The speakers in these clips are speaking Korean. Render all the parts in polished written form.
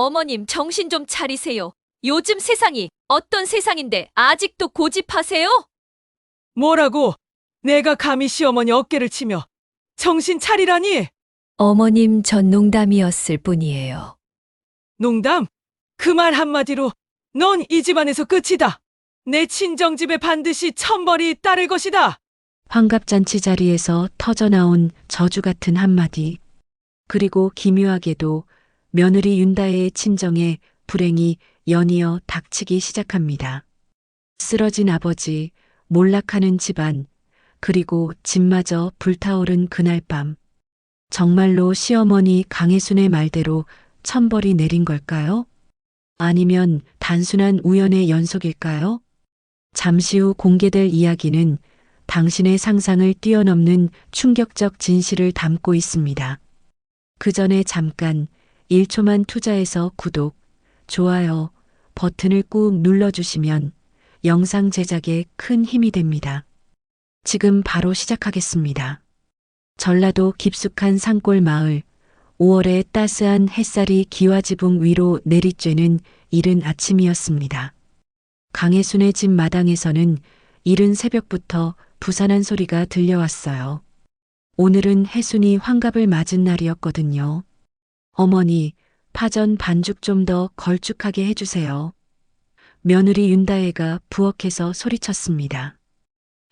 어머님, 정신 좀 차리세요. 요즘 세상이 어떤 세상인데 아직도 고집하세요? 뭐라고? 내가 감히 시어머니 어깨를 치며 정신 차리라니? 어머님, 전 농담이었을 뿐이에요. 농담? 그 말 한마디로 넌 이 집안에서 끝이다. 내 친정집에 반드시 천벌이 따를 것이다. 환갑잔치 자리에서 터져나온 저주 같은 한마디. 그리고 기묘하게도 며느리 윤다혜의 친정에 불행이 연이어 닥치기 시작합니다. 쓰러진 아버지, 몰락하는 집안, 그리고 집마저 불타오른 그날 밤. 정말로 시어머니 강혜순의 말대로 천벌이 내린 걸까요? 아니면 단순한 우연의 연속일까요? 잠시 후 공개될 이야기는 당신의 상상을 뛰어넘는 충격적 진실을 담고 있습니다. 그 전에 잠깐 1초만 투자해서 구독, 좋아요 버튼을 꾹 눌러주시면 영상 제작에 큰 힘이 됩니다. 지금 바로 시작하겠습니다. 전라도 깊숙한 산골 마을, 5월의 따스한 햇살이 기와지붕 위로 내리쬐는 이른 아침이었습니다. 강혜순의 집 마당에서는 이른 새벽부터 부산한 소리가 들려왔어요. 오늘은 혜순이 환갑을 맞은 날이었거든요. 어머니, 파전 반죽 좀 더 걸쭉하게 해주세요. 며느리 윤다혜가 부엌에서 소리쳤습니다.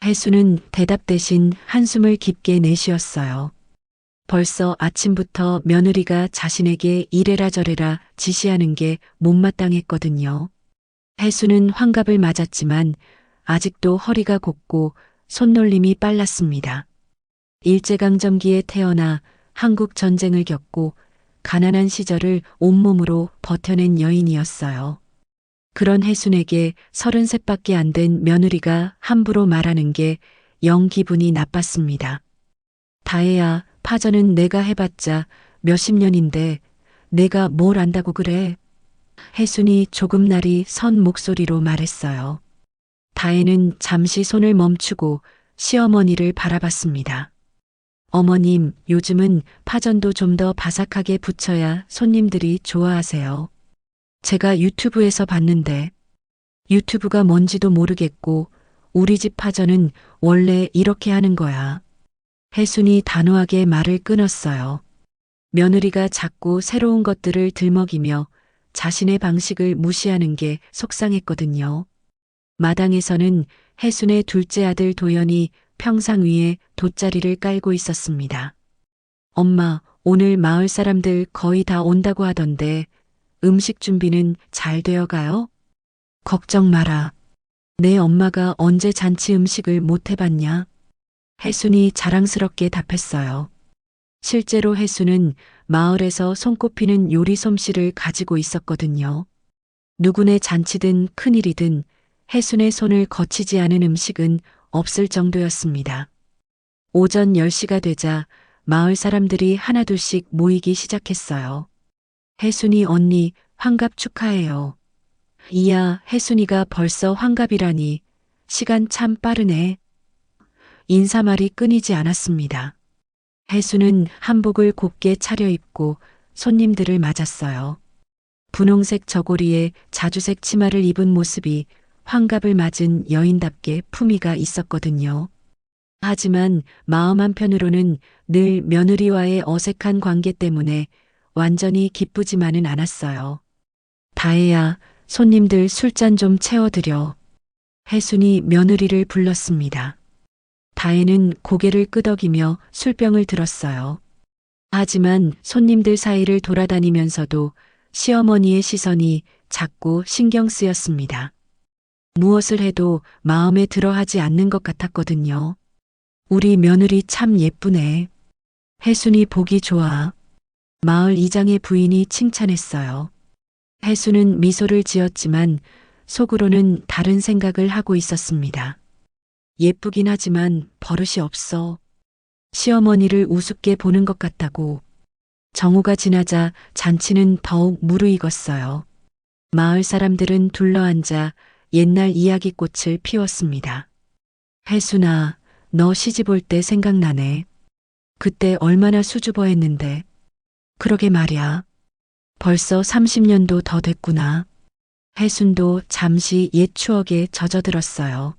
혜순은 대답 대신 한숨을 깊게 내쉬었어요. 벌써 아침부터 며느리가 자신에게 이래라 저래라 지시하는 게 못마땅했거든요. 혜순은 환갑을 맞았지만 아직도 허리가 곱고 손놀림이 빨랐습니다. 일제강점기에 태어나 한국 전쟁을 겪고 가난한 시절을 온몸으로 버텨낸 여인이었어요. 그런 혜순에게 33밖에 안 된 며느리가 함부로 말하는 게 영 기분이 나빴습니다. 다혜야, 파전은 내가 해봤자 몇십 년인데 내가 뭘 안다고 그래? 혜순이 조금 날이 선 목소리로 말했어요. 다혜는 잠시 손을 멈추고 시어머니를 바라봤습니다. 어머님, 요즘은 파전도 좀 더 바삭하게 부쳐야 손님들이 좋아하세요. 제가 유튜브에서 봤는데 유튜브가 뭔지도 모르겠고 우리 집 파전은 원래 이렇게 하는 거야. 혜순이 단호하게 말을 끊었어요. 며느리가 자꾸 새로운 것들을 들먹이며 자신의 방식을 무시하는 게 속상했거든요. 마당에서는 혜순의 둘째 아들 도연이 평상 위에 돗자리를 깔고 있었습니다. 엄마, 오늘 마을 사람들 거의 다 온다고 하던데 음식 준비는 잘 되어 가요? 걱정 마라. 내 엄마가 언제 잔치 음식을 못 해봤냐? 혜순이 자랑스럽게 답했어요. 실제로 혜순은 마을에서 손꼽히는 요리 솜씨를 가지고 있었거든요. 누구네 잔치든 큰일이든 혜순의 손을 거치지 않은 음식은 없을 정도였습니다. 오전 10시가 되자 마을 사람들이 하나둘씩 모이기 시작했어요. 혜순이 언니, 환갑 축하해요. 이야, 혜순이가 벌써 환갑이라니. 시간 참 빠르네. 인사말이 끊이지 않았습니다. 혜순은 한복을 곱게 차려입고 손님들을 맞았어요. 분홍색 저고리에 자주색 치마를 입은 모습이 환갑을 맞은 여인답게 품위가 있었거든요. 하지만 마음 한편으로는 늘 며느리와의 어색한 관계 때문에 완전히 기쁘지만은 않았어요. 다혜야, 손님들 술잔 좀 채워드려. 혜순이 며느리를 불렀습니다. 다혜는 고개를 끄덕이며 술병을 들었어요. 하지만 손님들 사이를 돌아다니면서도 시어머니의 시선이 자꾸 신경 쓰였습니다. 무엇을 해도 마음에 들어하지 않는 것 같았거든요. 우리 며느리 참 예쁘네. 혜순이 보기 좋아. 마을 이장의 부인이 칭찬했어요. 혜순은 미소를 지었지만 속으로는 다른 생각을 하고 있었습니다. 예쁘긴 하지만 버릇이 없어. 시어머니를 우습게 보는 것 같다고. 정오가 지나자 잔치는 더욱 무르익었어요. 마을 사람들은 둘러앉아 옛날 이야기꽃을 피웠습니다. 혜순아, 너 시집 올 때 생각나네. 그때 얼마나 수줍어했는데. 그러게 말이야. 벌써 30년도 더 됐구나. 혜순도 잠시 옛 추억에 젖어들었어요.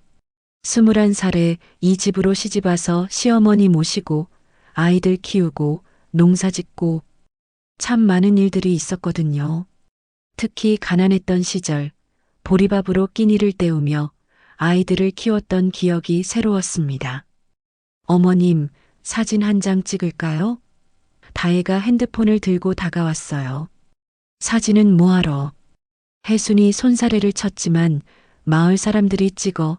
21살에 이 집으로 시집와서 시어머니 모시고 아이들 키우고 농사 짓고 참 많은 일들이 있었거든요. 특히 가난했던 시절 보리밥으로 끼니를 때우며 아이들을 키웠던 기억이 새로웠습니다. 어머님, 사진 한 장 찍을까요? 다혜가 핸드폰을 들고 다가왔어요. 사진은 뭐하러? 혜순이 손사래를 쳤지만 마을 사람들이 찍어.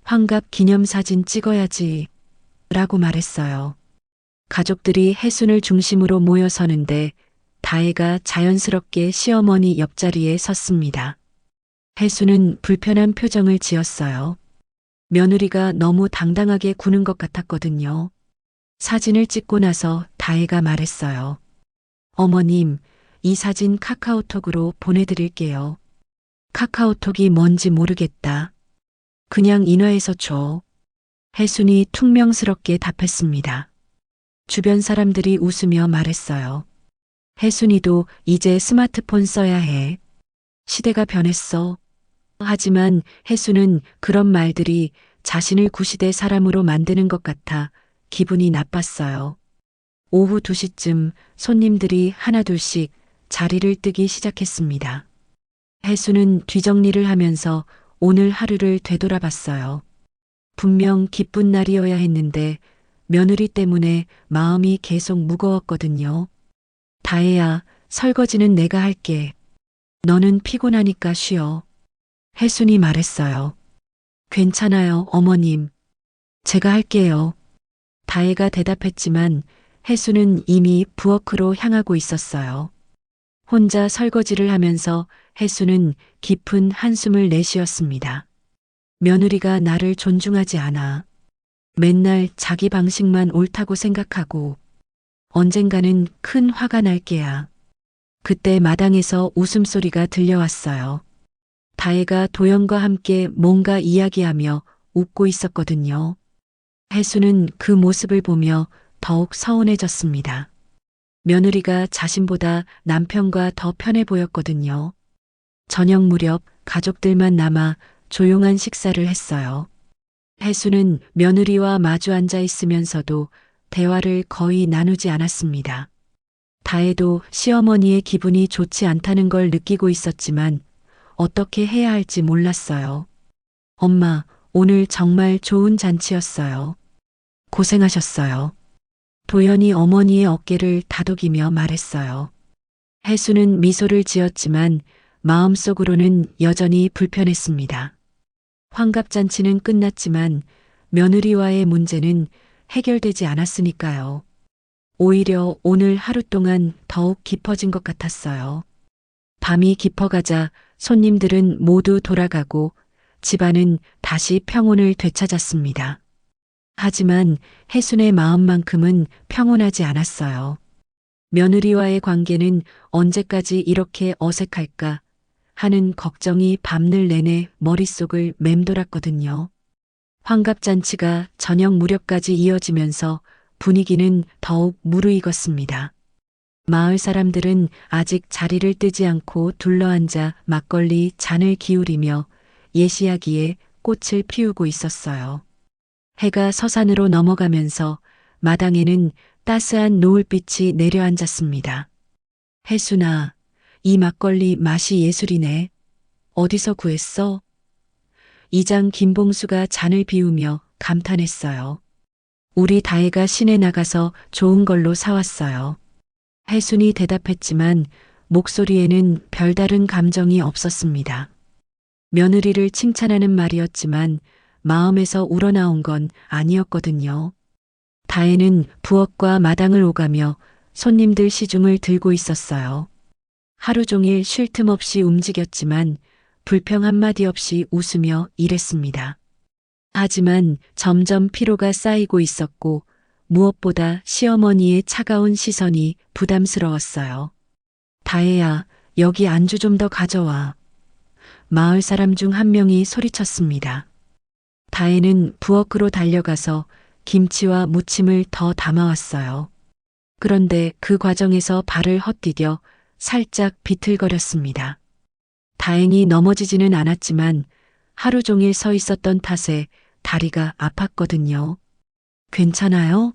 환갑 기념사진 찍어야지. 라고 말했어요. 가족들이 혜순을 중심으로 모여서는데 다혜가 자연스럽게 시어머니 옆자리에 섰습니다. 혜순은 불편한 표정을 지었어요. 며느리가 너무 당당하게 구는 것 같았거든요. 사진을 찍고 나서 다혜가 말했어요. 어머님, 이 사진 카카오톡으로 보내드릴게요. 카카오톡이 뭔지 모르겠다. 그냥 인화해서 줘. 혜순이 퉁명스럽게 답했습니다. 주변 사람들이 웃으며 말했어요. 혜순이도 이제 스마트폰 써야 해. 시대가 변했어. 하지만 혜순은 그런 말들이 자신을 구시대 사람으로 만드는 것 같아 기분이 나빴어요. 오후 2시쯤 손님들이 하나둘씩 자리를 뜨기 시작했습니다. 혜순은 뒤정리를 하면서 오늘 하루를 되돌아봤어요. 분명 기쁜 날이어야 했는데 며느리 때문에 마음이 계속 무거웠거든요. 다혜야, 설거지는 내가 할게. 너는 피곤하니까 쉬어. 혜순이 말했어요. 괜찮아요, 어머님. 제가 할게요. 다혜가 대답했지만 혜순은 이미 부엌으로 향하고 있었어요. 혼자 설거지를 하면서 혜순은 깊은 한숨을 내쉬었습니다. 며느리가 나를 존중하지 않아. 맨날 자기 방식만 옳다고 생각하고 언젠가는 큰 화가 날 게야. 그때 마당에서 웃음소리가 들려왔어요. 다혜가 도연과 함께 뭔가 이야기하며 웃고 있었거든요. 혜수는 그 모습을 보며 더욱 서운해졌습니다. 며느리가 자신보다 남편과 더 편해 보였거든요. 저녁 무렵 가족들만 남아 조용한 식사를 했어요. 혜수는 며느리와 마주 앉아 있으면서도 대화를 거의 나누지 않았습니다. 다혜도 시어머니의 기분이 좋지 않다는 걸 느끼고 있었지만 어떻게 해야 할지 몰랐어요. 엄마, 오늘 정말 좋은 잔치였어요. 고생하셨어요. 도연이 어머니의 어깨를 다독이며 말했어요. 혜수는 미소를 지었지만 마음속으로는 여전히 불편했습니다. 환갑잔치는 끝났지만 며느리와의 문제는 해결되지 않았으니까요. 오히려 오늘 하루 동안 더욱 깊어진 것 같았어요. 밤이 깊어가자 손님들은 모두 돌아가고 집안은 다시 평온을 되찾았습니다. 하지만 혜순의 마음만큼은 평온하지 않았어요. 며느리와의 관계는 언제까지 이렇게 어색할까 하는 걱정이 밤늘 내내 머릿속을 맴돌았거든요. 환갑잔치가 저녁 무렵까지 이어지면서 분위기는 더욱 무르익었습니다. 마을 사람들은 아직 자리를 뜨지 않고 둘러앉아 막걸리 잔을 기울이며 예시하기에 꽃을 피우고 있었어요. 해가 서산으로 넘어가면서 마당에는 따스한 노을빛이 내려앉았습니다. 혜순아, 이 막걸리 맛이 예술이네. 어디서 구했어? 이장 김봉수가 잔을 비우며 감탄했어요. 우리 다혜가 시내 나가서 좋은 걸로 사왔어요. 혜순이 대답했지만 목소리에는 별다른 감정이 없었습니다. 며느리를 칭찬하는 말이었지만 마음에서 우러나온 건 아니었거든요. 다혜는 부엌과 마당을 오가며 손님들 시중을 들고 있었어요. 하루 종일 쉴 틈 없이 움직였지만 불평 한마디 없이 웃으며 일했습니다. 하지만 점점 피로가 쌓이고 있었고 무엇보다 시어머니의 차가운 시선이 부담스러웠어요. 다혜야, 여기 안주 좀 더 가져와. 마을 사람 중 한 명이 소리쳤습니다. 다혜는 부엌으로 달려가서 김치와 무침을 더 담아왔어요. 그런데 그 과정에서 발을 헛디뎌 살짝 비틀거렸습니다. 다행히 넘어지지는 않았지만 하루 종일 서 있었던 탓에 다리가 아팠거든요. 괜찮아요?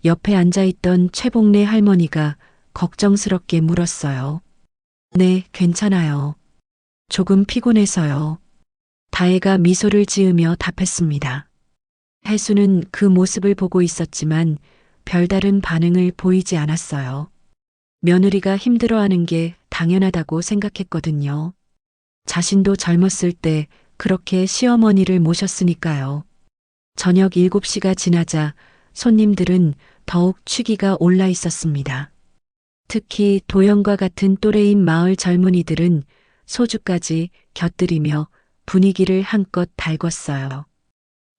옆에 앉아있던 최복래 할머니가 걱정스럽게 물었어요. 네, 괜찮아요. 조금 피곤해서요. 다혜가 미소를 지으며 답했습니다. 혜수는 그 모습을 보고 있었지만 별다른 반응을 보이지 않았어요. 며느리가 힘들어하는 게 당연하다고 생각했거든요. 자신도 젊었을 때 그렇게 시어머니를 모셨으니까요. 저녁 7시가 지나자 손님들은 더욱 취기가 올라 있었습니다. 특히 도연과 같은 또래인 마을 젊은이들은 소주까지 곁들이며 분위기를 한껏 달궜어요.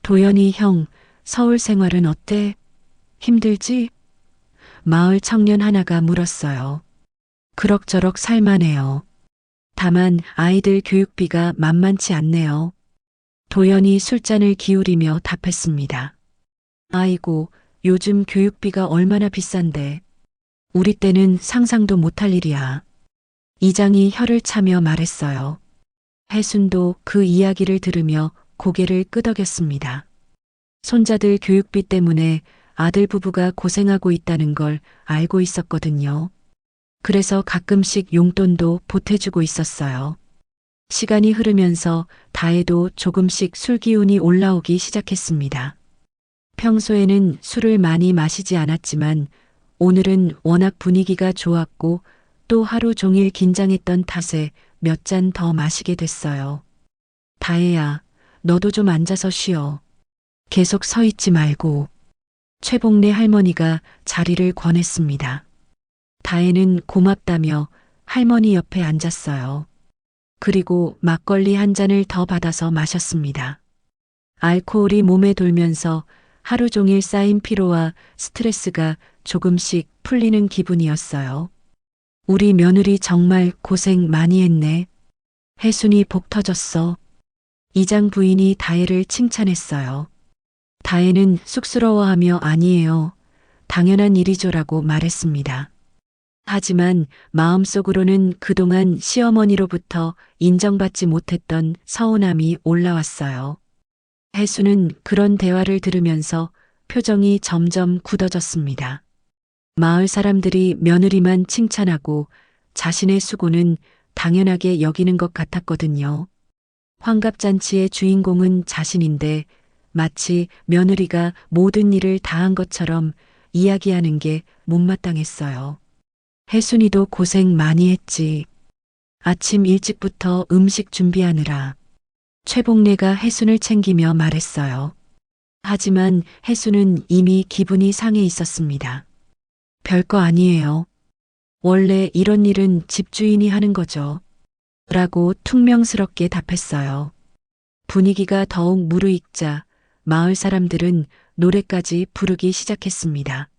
도연이 형, 서울 생활은 어때? 힘들지? 마을 청년 하나가 물었어요. 그럭저럭 살만해요. 다만 아이들 교육비가 만만치 않네요. 도연이 술잔을 기울이며 답했습니다. 아이고, 요즘 교육비가 얼마나 비싼데. 우리 때는 상상도 못할 일이야. 이장이 혀를 차며 말했어요. 혜순도 그 이야기를 들으며 고개를 끄덕였습니다. 손자들 교육비 때문에 아들 부부가 고생하고 있다는 걸 알고 있었거든요. 그래서 가끔씩 용돈도 보태주고 있었어요. 시간이 흐르면서 다혜도 조금씩 술 기운이 올라오기 시작했습니다. 평소에는 술을 많이 마시지 않았지만 오늘은 워낙 분위기가 좋았고 또 하루 종일 긴장했던 탓에 몇 잔 더 마시게 됐어요. 다혜야, 너도 좀 앉아서 쉬어. 계속 서 있지 말고. 최복래 할머니가 자리를 권했습니다. 다혜는 고맙다며 할머니 옆에 앉았어요. 그리고 막걸리 한 잔을 더 받아서 마셨습니다. 알코올이 몸에 돌면서 하루 종일 쌓인 피로와 스트레스가 조금씩 풀리는 기분이었어요. 우리 며느리 정말 고생 많이 했네. 혜순이 복 터졌어. 이장 부인이 다혜를 칭찬했어요. 다혜는 쑥스러워하며 아니에요. 당연한 일이죠라고 말했습니다. 하지만 마음속으로는 그동안 시어머니로부터 인정받지 못했던 서운함이 올라왔어요. 혜수는 그런 대화를 들으면서 표정이 점점 굳어졌습니다. 마을 사람들이 며느리만 칭찬하고 자신의 수고는 당연하게 여기는 것 같았거든요. 환갑잔치의 주인공은 자신인데 마치 며느리가 모든 일을 다한 것처럼 이야기하는 게 못마땅했어요. 혜순이도 고생 많이 했지. 아침 일찍부터 음식 준비하느라. 최복래가 혜순을 챙기며 말했어요. 하지만 혜순은 이미 기분이 상해 있었습니다. 별거 아니에요. 원래 이런 일은 집주인이 하는 거죠. 라고 퉁명스럽게 답했어요. 분위기가 더욱 무르익자 마을 사람들은 노래까지 부르기 시작했습니다.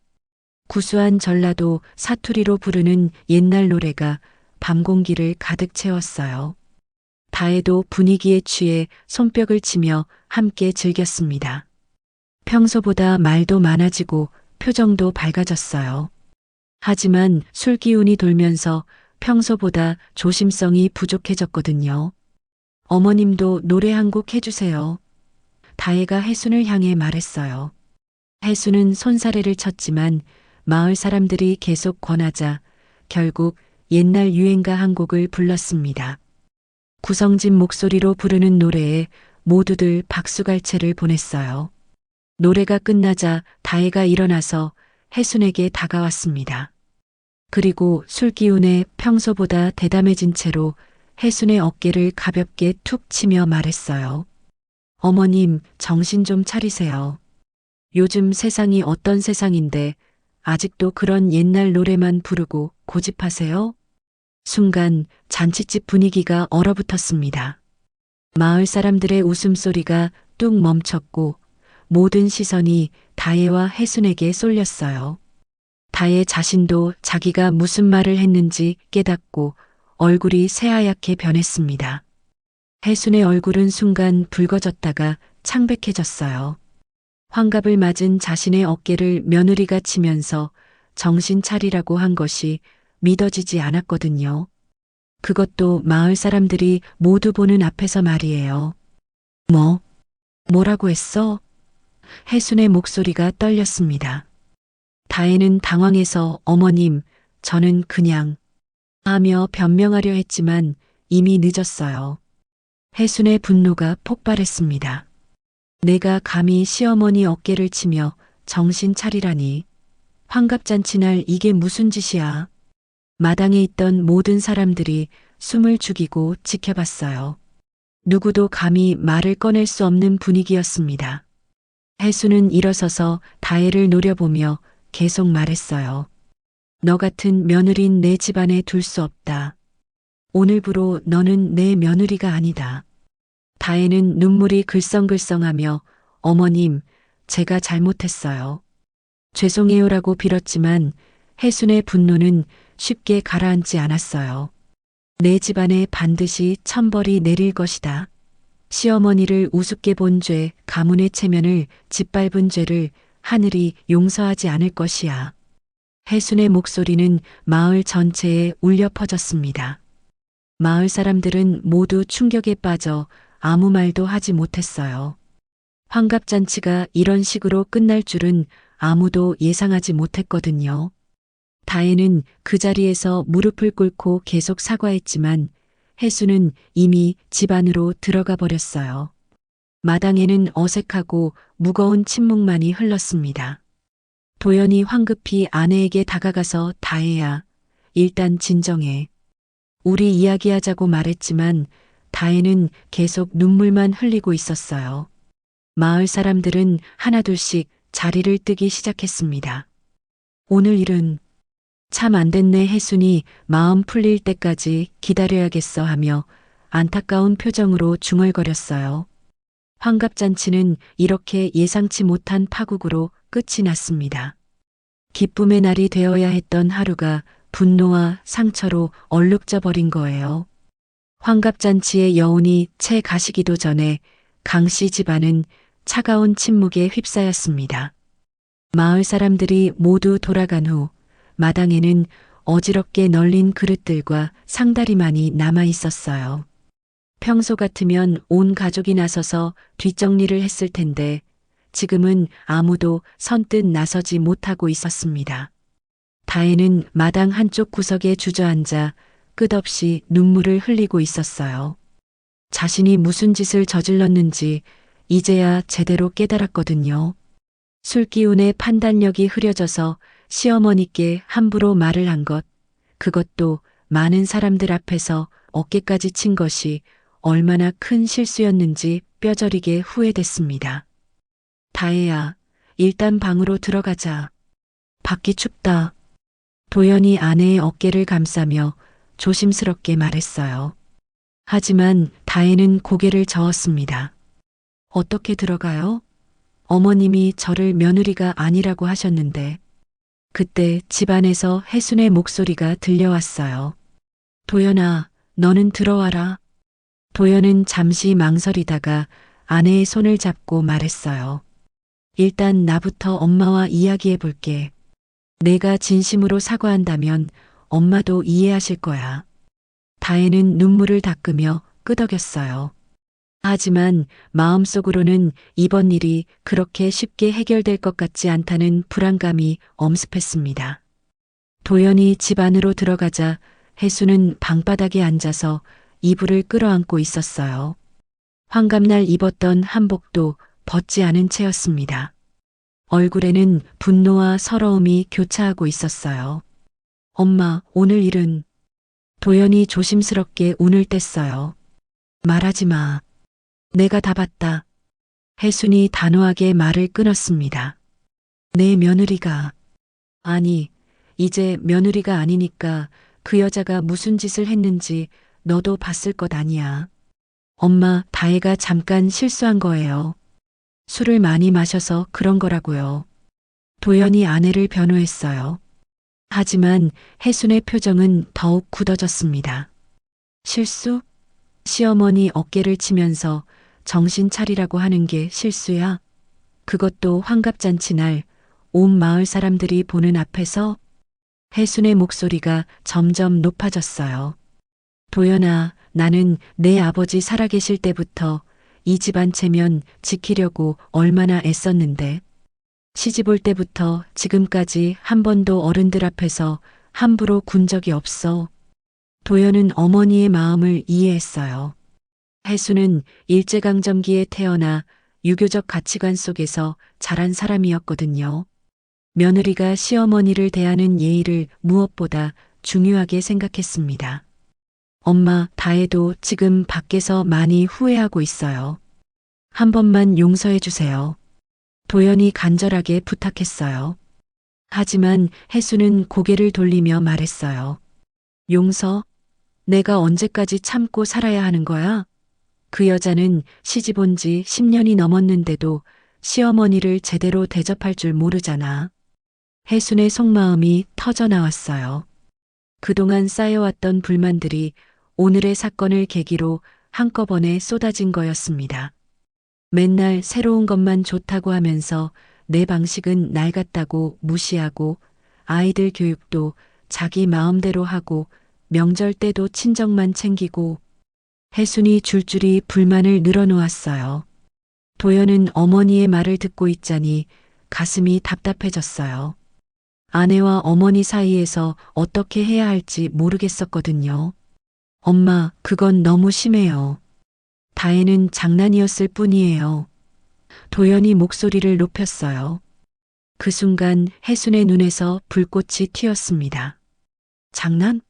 구수한 전라도 사투리로 부르는 옛날 노래가 밤 공기를 가득 채웠어요. 다혜도 분위기에 취해 손뼉을 치며 함께 즐겼습니다. 평소보다 말도 많아지고 표정도 밝아졌어요. 하지만 술 기운이 돌면서 평소보다 조심성이 부족해졌거든요. 어머님도 노래 한 곡 해주세요. 다혜가 혜순을 향해 말했어요. 혜순은 손사래를 쳤지만 마을 사람들이 계속 권하자 결국 옛날 유행가 한 곡을 불렀습니다. 구성진 목소리로 부르는 노래에 모두들 박수갈채를 보냈어요. 노래가 끝나자 다혜가 일어나서 혜순에게 다가왔습니다. 그리고 술 기운에 평소보다 대담해진 채로 혜순의 어깨를 가볍게 툭 치며 말했어요. 어머님, 정신 좀 차리세요. 요즘 세상이 어떤 세상인데 아직도 그런 옛날 노래만 부르고 고집하세요? 순간 잔칫집 분위기가 얼어붙었습니다. 마을 사람들의 웃음소리가 뚝 멈췄고 모든 시선이 다혜와 혜순에게 쏠렸어요. 다혜 자신도 자기가 무슨 말을 했는지 깨닫고 얼굴이 새하얗게 변했습니다. 혜순의 얼굴은 순간 붉어졌다가 창백해졌어요. 환갑을 맞은 자신의 어깨를 며느리가 치면서 정신 차리라고 한 것이 믿어지지 않았거든요. 그것도 마을 사람들이 모두 보는 앞에서 말이에요. 뭐라고 했어? 혜순의 목소리가 떨렸습니다. 다혜는 당황해서 어머님, 저는 그냥 하며 변명하려 했지만 이미 늦었어요. 혜순의 분노가 폭발했습니다. 내가 감히 시어머니 어깨를 치며 정신 차리라니. 환갑잔치 날 이게 무슨 짓이야. 마당에 있던 모든 사람들이 숨을 죽이고 지켜봤어요. 누구도 감히 말을 꺼낼 수 없는 분위기였습니다. 혜수는 일어서서 다혜를 노려보며 계속 말했어요. 너 같은 며느린 내 집안에 둘 수 없다. 오늘부로 너는 내 며느리가 아니다. 다혜는 눈물이 글썽글썽하며 어머님, 제가 잘못했어요. 죄송해요라고 빌었지만 혜순의 분노는 쉽게 가라앉지 않았어요. 내 집안에 반드시 천벌이 내릴 것이다. 시어머니를 우습게 본 죄, 가문의 체면을 짓밟은 죄를 하늘이 용서하지 않을 것이야. 혜순의 목소리는 마을 전체에 울려 퍼졌습니다. 마을 사람들은 모두 충격에 빠져 아무 말도 하지 못했어요. 환갑잔치가 이런 식으로 끝날 줄은 아무도 예상하지 못했거든요. 다혜는 그 자리에서 무릎을 꿇고 계속 사과했지만 혜수는 이미 집 안으로 들어가 버렸어요. 마당에는 어색하고 무거운 침묵만이 흘렀습니다. 도연이 황급히 아내에게 다가가서 다혜야, 일단 진정해. 우리 이야기하자고 말했지만 다혜는 계속 눈물만 흘리고 있었어요. 마을 사람들은 하나둘씩 자리를 뜨기 시작했습니다. 오늘 일은 참 안 됐네. 혜순이 마음 풀릴 때까지 기다려야겠어 하며 안타까운 표정으로 중얼거렸어요. 환갑잔치는 이렇게 예상치 못한 파국으로 끝이 났습니다. 기쁨의 날이 되어야 했던 하루가 분노와 상처로 얼룩져 버린 거예요. 환갑잔치의 여운이 채 가시기도 전에 강씨 집안은 차가운 침묵에 휩싸였습니다. 마을 사람들이 모두 돌아간 후 마당에는 어지럽게 널린 그릇들과 상다리만이 남아 있었어요. 평소 같으면 온 가족이 나서서 뒷정리를 했을 텐데 지금은 아무도 선뜻 나서지 못하고 있었습니다. 다혜는 마당 한쪽 구석에 주저앉아 끝없이 눈물을 흘리고 있었어요. 자신이 무슨 짓을 저질렀는지 이제야 제대로 깨달았거든요. 술기운에 판단력이 흐려져서 시어머니께 함부로 말을 한 것, 그것도 많은 사람들 앞에서 어깨까지 친 것이 얼마나 큰 실수였는지 뼈저리게 후회됐습니다. 다혜야, 일단 방으로 들어가자. 밖이 춥다. 도연이 아내의 어깨를 감싸며 조심스럽게 말했어요. 하지만 다혜는 고개를 저었습니다. 어떻게 들어가요? 어머님이 저를 며느리가 아니라고 하셨는데. 그때 집안에서 혜순의 목소리가 들려왔어요. 도연아, 너는 들어와라. 도연은 잠시 망설이다가 아내의 손을 잡고 말했어요. 일단 나부터 엄마와 이야기해 볼게. 내가 진심으로 사과한다면 엄마도 이해하실 거야. 다혜는 눈물을 닦으며 끄덕였어요. 하지만 마음속으로는 이번 일이 그렇게 쉽게 해결될 것 같지 않다는 불안감이 엄습했습니다. 도연이 집 안으로 들어가자 혜수는 방바닥에 앉아서 이불을 끌어안고 있었어요. 환갑날 입었던 한복도 벗지 않은 채였습니다. 얼굴에는 분노와 서러움이 교차하고 있었어요. 엄마, 오늘 일은? 도연이 조심스럽게 운을 뗐어요. 말하지 마. 내가 다 봤다. 혜순이 단호하게 말을 끊었습니다. 내 며느리가. 아니, 이제 며느리가 아니니까 그 여자가 무슨 짓을 했는지 너도 봤을 것 아니야. 엄마, 다혜가 잠깐 실수한 거예요. 술을 많이 마셔서 그런 거라고요. 도연이 아내를 변호했어요. 하지만 혜순의 표정은 더욱 굳어졌습니다. 실수? 시어머니 어깨를 치면서 정신 차리라고 하는 게 실수야? 그것도 환갑잔치 날 온 마을 사람들이 보는 앞에서? 혜순의 목소리가 점점 높아졌어요. 도연아, 나는 내 아버지 살아계실 때부터 이 집안 체면 지키려고 얼마나 애썼는데. 시집 올 때부터 지금까지 한 번도 어른들 앞에서 함부로 군 적이 없어. 도연은 어머니의 마음을 이해했어요. 혜수는 일제강점기에 태어나 유교적 가치관 속에서 자란 사람이었거든요. 며느리가 시어머니를 대하는 예의를 무엇보다 중요하게 생각했습니다. 엄마, 다혜도 지금 밖에서 많이 후회하고 있어요. 한 번만 용서해 주세요. 도연이 간절하게 부탁했어요. 하지만 혜수는 고개를 돌리며 말했어요. 용서? 내가 언제까지 참고 살아야 하는 거야? 그 여자는 시집 온 지 10년이 넘었는데도 시어머니를 제대로 대접할 줄 모르잖아. 혜순의 속마음이 터져 나왔어요. 그동안 쌓여왔던 불만들이 오늘의 사건을 계기로 한꺼번에 쏟아진 거였습니다. 맨날 새로운 것만 좋다고 하면서 내 방식은 낡았다고 무시하고 아이들 교육도 자기 마음대로 하고 명절 때도 친정만 챙기고 혜순이 줄줄이 불만을 늘어놓았어요. 도연은 어머니의 말을 듣고 있자니 가슴이 답답해졌어요. 아내와 어머니 사이에서 어떻게 해야 할지 모르겠었거든요. 엄마, 그건 너무 심해요. 다혜는 장난이었을 뿐이에요. 도연이 목소리를 높였어요. 그 순간 혜순의 눈에서 불꽃이 튀었습니다. 장난?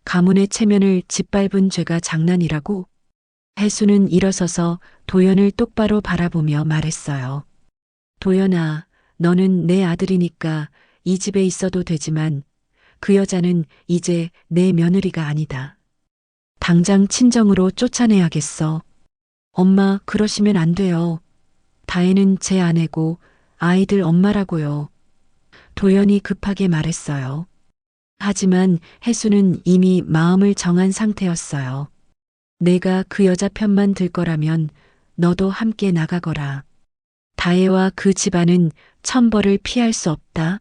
가문의 체면을 짓밟은 죄가 장난이라고? 혜순은 일어서서 도연을 똑바로 바라보며 말했어요. 도연아, 너는 내 아들이니까 이 집에 있어도 되지만 그 여자는 이제 내 며느리가 아니다. 당장 친정으로 쫓아내야겠어. 엄마, 그러시면 안 돼요. 다혜는 제 아내고 아이들 엄마라고요. 도연이 급하게 말했어요. 하지만 혜수는 이미 마음을 정한 상태였어요. 내가 그 여자 편만 들 거라면 너도 함께 나가거라. 다혜와 그 집안은 천벌을 피할 수 없다.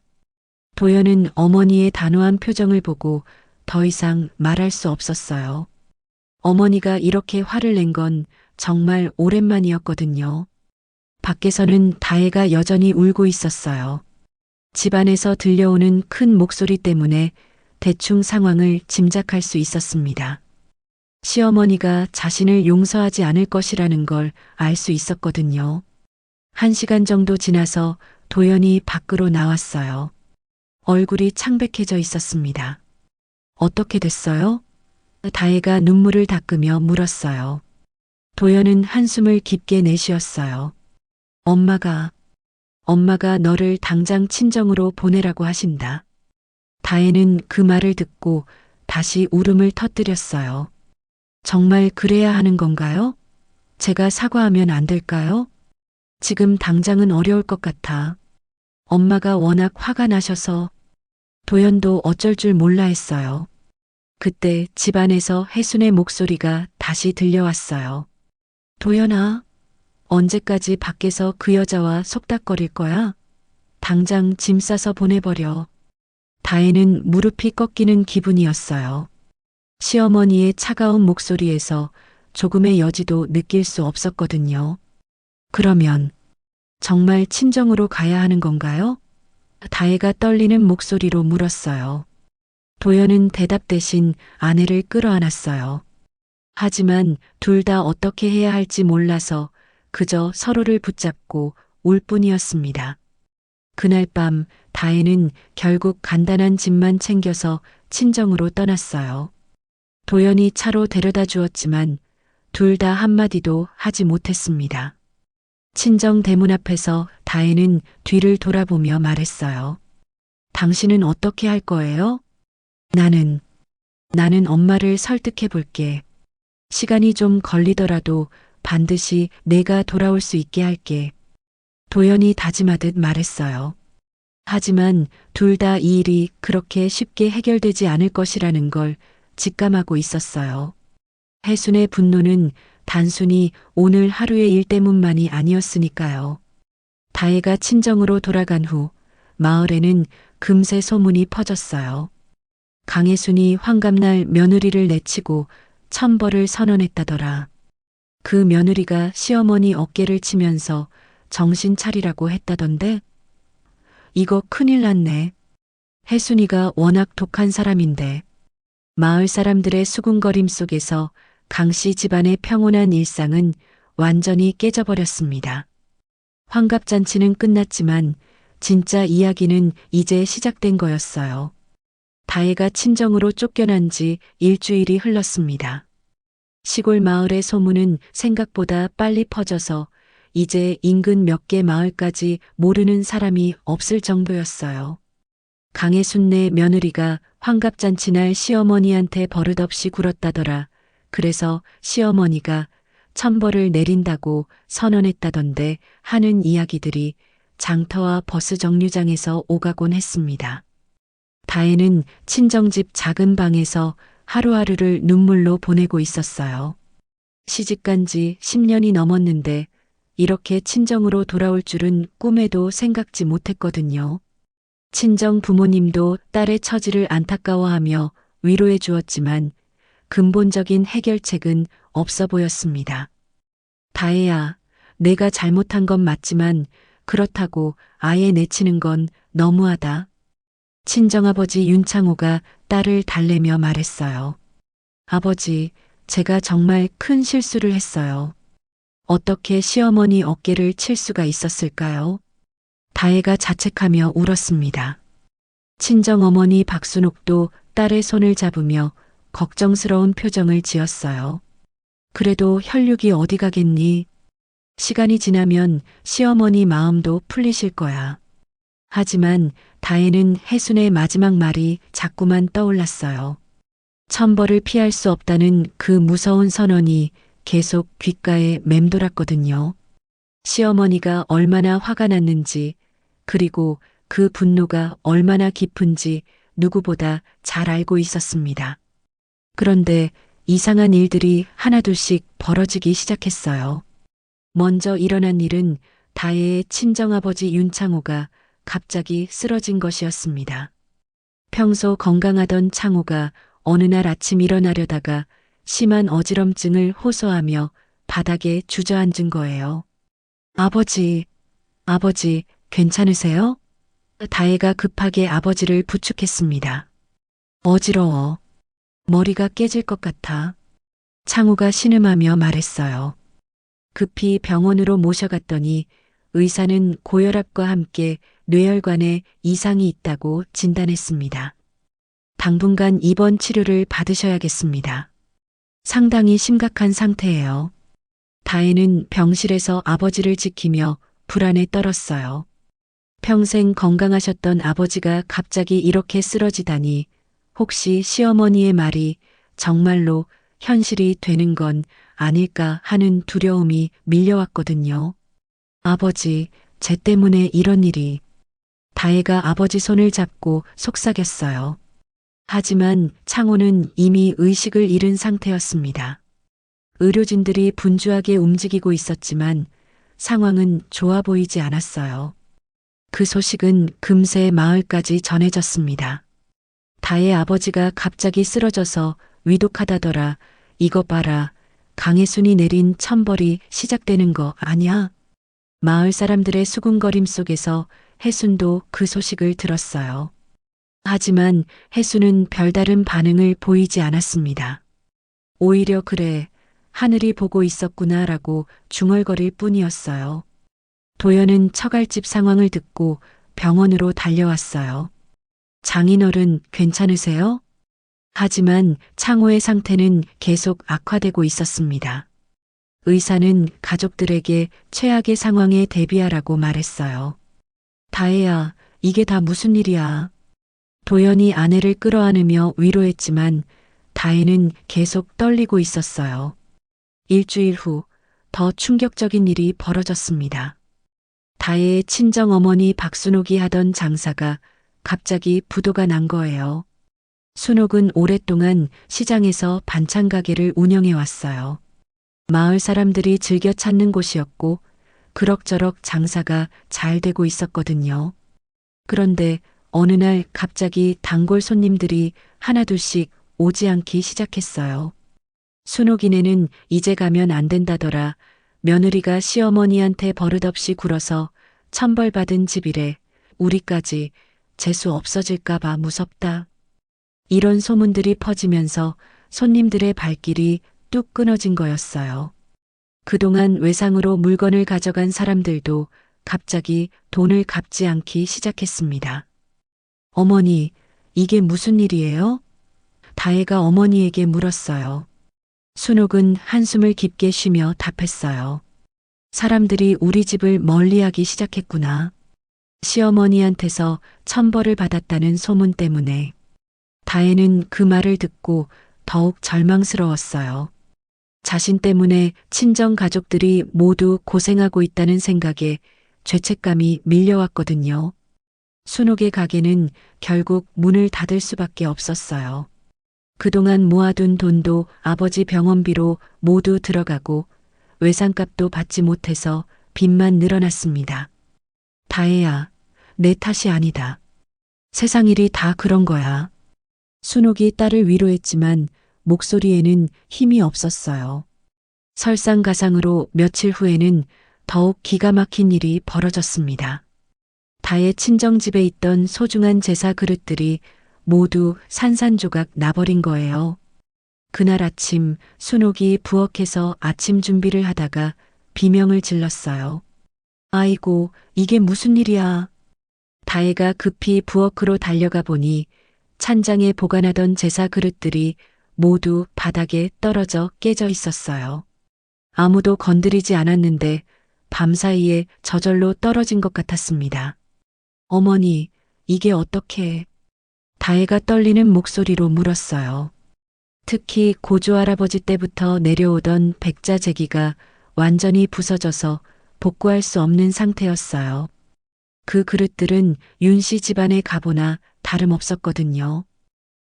도연은 어머니의 단호한 표정을 보고 더 이상 말할 수 없었어요. 어머니가 이렇게 화를 낸 건 정말 오랜만이었거든요. 밖에서는 다혜가 여전히 울고 있었어요. 집안에서 들려오는 큰 목소리 때문에 대충 상황을 짐작할 수 있었습니다. 시어머니가 자신을 용서하지 않을 것이라는 걸 알 수 있었거든요. 1시간 정도 지나서 도연이 밖으로 나왔어요. 얼굴이 창백해져 있었습니다. 어떻게 됐어요? 다혜가 눈물을 닦으며 물었어요. 도연은 한숨을 깊게 내쉬었어요. 엄마가 너를 당장 친정으로 보내라고 하신다. 다혜는 그 말을 듣고 다시 울음을 터뜨렸어요. 정말 그래야 하는 건가요? 제가 사과하면 안 될까요? 지금 당장은 어려울 것 같아. 엄마가 워낙 화가 나셔서. 도연도 어쩔 줄 몰라 했어요. 그때 집안에서 혜순의 목소리가 다시 들려왔어요. 도연아, 언제까지 밖에서 그 여자와 속닥거릴 거야? 당장 짐 싸서 보내버려. 다혜는 무릎이 꺾이는 기분이었어요. 시어머니의 차가운 목소리에서 조금의 여지도 느낄 수 없었거든요. 그러면 정말 친정으로 가야 하는 건가요? 다혜가 떨리는 목소리로 물었어요. 도연은 대답 대신 아내를 끌어안았어요. 하지만 둘 다 어떻게 해야 할지 몰라서 그저 서로를 붙잡고 울 뿐이었습니다. 그날 밤 다혜는 결국 간단한 짐만 챙겨서 친정으로 떠났어요. 도연이 차로 데려다 주었지만 둘 다 한마디도 하지 못했습니다. 친정 대문 앞에서 다혜는 뒤를 돌아보며 말했어요. 당신은 어떻게 할 거예요? 나는 엄마를 설득해 볼게. 시간이 좀 걸리더라도 반드시 내가 돌아올 수 있게 할게. 도연이 다짐하듯 말했어요. 하지만 둘 다 이 일이 그렇게 쉽게 해결되지 않을 것이라는 걸 직감하고 있었어요. 혜순의 분노는 단순히 오늘 하루의 일 때문만이 아니었으니까요. 다혜가 친정으로 돌아간 후 마을에는 금세 소문이 퍼졌어요. 강혜순이 환갑날 며느리를 내치고 천벌을 선언했다더라. 그 며느리가 시어머니 어깨를 치면서 정신 차리라고 했다던데? 이거 큰일 났네. 혜순이가 워낙 독한 사람인데 마을 사람들의 수군거림 속에서 강씨 집안의 평온한 일상은 완전히 깨져버렸습니다. 환갑잔치는 끝났지만 진짜 이야기는 이제 시작된 거였어요. 다혜가 친정으로 쫓겨난 지 일주일이 흘렀습니다. 시골 마을의 소문은 생각보다 빨리 퍼져서 이제 인근 몇 개 마을까지 모르는 사람이 없을 정도였어요. 강혜순네 며느리가 환갑잔치날 시어머니한테 버릇없이 굴었다더라. 그래서 시어머니가 천벌을 내린다고 선언했다던데 하는 이야기들이 장터와 버스 정류장에서 오가곤 했습니다. 다혜는 친정집 작은 방에서 하루하루를 눈물로 보내고 있었어요. 시집간 지 10년이 넘었는데 이렇게 친정으로 돌아올 줄은 꿈에도 생각지 못했거든요. 친정 부모님도 딸의 처지를 안타까워하며 위로해 주었지만 근본적인 해결책은 없어 보였습니다. 다혜야, 내가 잘못한 건 맞지만 그렇다고 아예 내치는 건 너무하다. 친정아버지 윤창호가 딸을 달래며 말했어요. 아버지, 제가 정말 큰 실수를 했어요. 어떻게 시어머니 어깨를 칠 수가 있었을까요? 다혜가 자책하며 울었습니다. 친정어머니 박순옥도 딸의 손을 잡으며 걱정스러운 표정을 지었어요. 그래도 혈육이 어디 가겠니? 시간이 지나면 시어머니 마음도 풀리실 거야. 하지만 다혜는 혜순의 마지막 말이 자꾸만 떠올랐어요. 천벌을 피할 수 없다는 그 무서운 선언이 계속 귓가에 맴돌았거든요. 시어머니가 얼마나 화가 났는지, 그리고 그 분노가 얼마나 깊은지 누구보다 잘 알고 있었습니다. 그런데 이상한 일들이 하나둘씩 벌어지기 시작했어요. 먼저 일어난 일은 다혜의 친정아버지 윤창호가 갑자기 쓰러진 것이었습니다. 평소 건강하던 창호가 어느 날 아침 일어나려다가 심한 어지럼증을 호소하며 바닥에 주저앉은 거예요. 아버지, 괜찮으세요? 다혜가 급하게 아버지를 부축했습니다. 어지러워. 머리가 깨질 것 같아. 창호가 신음하며 말했어요. 급히 병원으로 모셔갔더니 의사는 고혈압과 함께 뇌혈관에 이상이 있다고 진단했습니다. 당분간 입원 치료를 받으셔야겠습니다. 상당히 심각한 상태예요. 다혜는 병실에서 아버지를 지키며 불안에 떨었어요. 평생 건강하셨던 아버지가 갑자기 이렇게 쓰러지다니 혹시 시어머니의 말이 정말로 현실이 되는 건 아닐까 하는 두려움이 밀려왔거든요. 아버지, 쟤 때문에 이런 일이. 다혜가 아버지 손을 잡고 속삭였어요. 하지만 창호는 이미 의식을 잃은 상태였습니다. 의료진들이 분주하게 움직이고 있었지만 상황은 좋아 보이지 않았어요. 그 소식은 금세 마을까지 전해졌습니다. 다혜 아버지가 갑자기 쓰러져서 위독하다더라. 이거 봐라. 강혜순이 내린 천벌이 시작되는 거 아니야? 마을 사람들의 수군거림 속에서 혜순도 그 소식을 들었어요. 하지만 혜순은 별다른 반응을 보이지 않았습니다. 오히려 그래, 하늘이 보고 있었구나라고 중얼거릴 뿐이었어요. 도연은 처갈집 상황을 듣고 병원으로 달려왔어요. 장인어른 괜찮으세요? 하지만 창호의 상태는 계속 악화되고 있었습니다. 의사는 가족들에게 최악의 상황에 대비하라고 말했어요. 다혜야, 이게 다 무슨 일이야? 도연이 아내를 끌어안으며 위로했지만 다혜는 계속 떨리고 있었어요. 일주일 후 더 충격적인 일이 벌어졌습니다. 다혜의 친정어머니 박순옥이 하던 장사가 갑자기 부도가 난 거예요. 순옥은 오랫동안 시장에서 반찬 가게를 운영해 왔어요. 마을 사람들이 즐겨 찾는 곳이었고 그럭저럭 장사가 잘 되고 있었거든요. 그런데 어느 날 갑자기 단골 손님들이 하나둘씩 오지 않기 시작했어요. 순옥이네는 이제 가면 안 된다더라. 며느리가 시어머니한테 버릇없이 굴어서 천벌받은 집이래. 우리까지 재수 없어질까봐 무섭다. 이런 소문들이 퍼지면서 손님들의 발길이 뚝 끊어진 거였어요. 그동안 외상으로 물건을 가져간 사람들도 갑자기 돈을 갚지 않기 시작했습니다. 어머니, 이게 무슨 일이에요? 다혜가 어머니에게 물었어요. 순옥은 한숨을 깊게 쉬며 답했어요. 사람들이 우리 집을 멀리하기 시작했구나. 시어머니한테서 천벌을 받았다는 소문 때문에. 다혜는 그 말을 듣고 더욱 절망스러웠어요. 자신 때문에 친정 가족들이 모두 고생하고 있다는 생각에 죄책감이 밀려왔거든요. 순옥의 가게는 결국 문을 닫을 수밖에 없었어요. 그동안 모아둔 돈도 아버지 병원비로 모두 들어가고 외상값도 받지 못해서 빚만 늘어났습니다. 다혜야, 내 탓이 아니다. 세상 일이 다 그런 거야. 순옥이 딸을 위로했지만 목소리에는 힘이 없었어요. 설상가상으로 며칠 후에는 더욱 기가 막힌 일이 벌어졌습니다. 다혜 친정집에 있던 소중한 제사 그릇들이 모두 산산조각 나버린 거예요. 그날 아침 순옥이 부엌에서 아침 준비를 하다가 비명을 질렀어요. 아이고, 이게 무슨 일이야. 다혜가 급히 부엌으로 달려가 보니 찬장에 보관하던 제사 그릇들이 모두 바닥에 떨어져 깨져 있었어요. 아무도 건드리지 않았는데 밤사이에 저절로 떨어진 것 같았습니다. 어머니, 이게 어떻게? 다혜가 떨리는 목소리로 물었어요. 특히 고조할아버지 때부터 내려오던 백자재기가 완전히 부서져서 복구할 수 없는 상태였어요. 그 그릇들은 윤씨 집안의 가보나 다름없었거든요.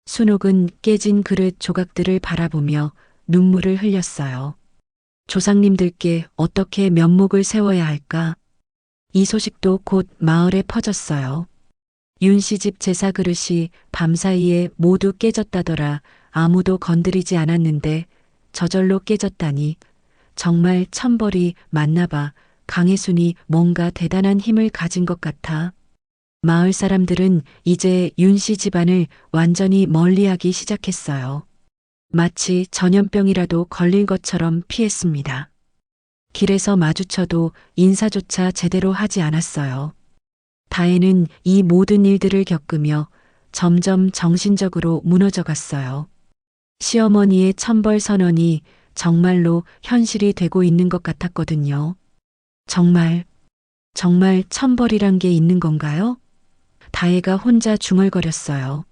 순옥은 깨진 그릇 조각들을 바라보며 눈물을 흘렸어요. 조상님들께 어떻게 면목을 세워야 할까? 이 소식도 곧 마을에 퍼졌어요. 윤씨 집 제사 그릇이 밤사이에 모두 깨졌다더라. 아무도 건드리지 않았는데 저절로 깨졌다니 정말 천벌이 맞나 봐. 강혜순이 뭔가 대단한 힘을 가진 것 같아. 마을 사람들은 이제 윤씨 집안을 완전히 멀리하기 시작했어요. 마치 전염병이라도 걸릴 것처럼 피했습니다. 길에서 마주쳐도 인사조차 제대로 하지 않았어요. 다혜는 이 모든 일들을 겪으며 점점 정신적으로 무너져 갔어요. 시어머니의 천벌 선언이 정말로 현실이 되고 있는 것 같았거든요. 정말 천벌이란 게 있는 건가요? 다혜가 혼자 중얼거렸어요.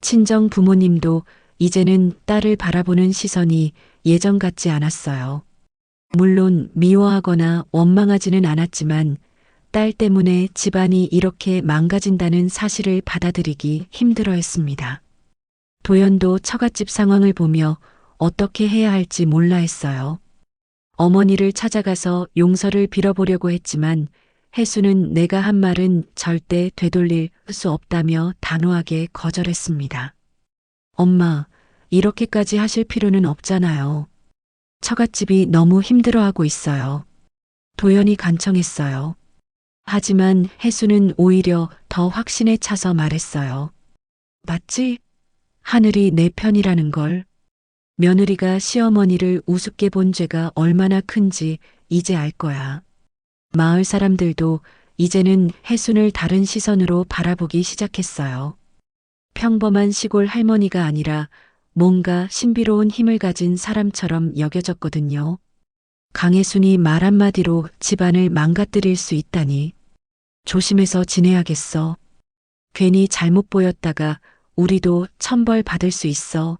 친정 부모님도 이제는 딸을 바라보는 시선이 예전 같지 않았어요. 물론 미워하거나 원망하지는 않았지만 딸 때문에 집안이 이렇게 망가진다는 사실을 받아들이기 힘들어했습니다. 도연도 처갓집 상황을 보며 어떻게 해야 할지 몰라 했어요. 어머니를 찾아가서 용서를 빌어보려고 했지만 혜수는 내가 한 말은 절대 되돌릴 수 없다며 단호하게 거절했습니다. 엄마, 이렇게까지 하실 필요는 없잖아요. 처갓집이 너무 힘들어하고 있어요. 도연이 간청했어요. 하지만 혜수는 오히려 더 확신에 차서 말했어요. 맞지? 하늘이 내 편이라는 걸. 며느리가 시어머니를 우습게 본 죄가 얼마나 큰지 이제 알 거야. 마을 사람들도 이제는 혜순을 다른 시선으로 바라보기 시작했어요. 평범한 시골 할머니가 아니라 뭔가 신비로운 힘을 가진 사람처럼 여겨졌거든요. 강혜순이 말 한마디로 집안을 망가뜨릴 수 있다니. 조심해서 지내야겠어. 괜히 잘못 보였다가 우리도 천벌 받을 수 있어.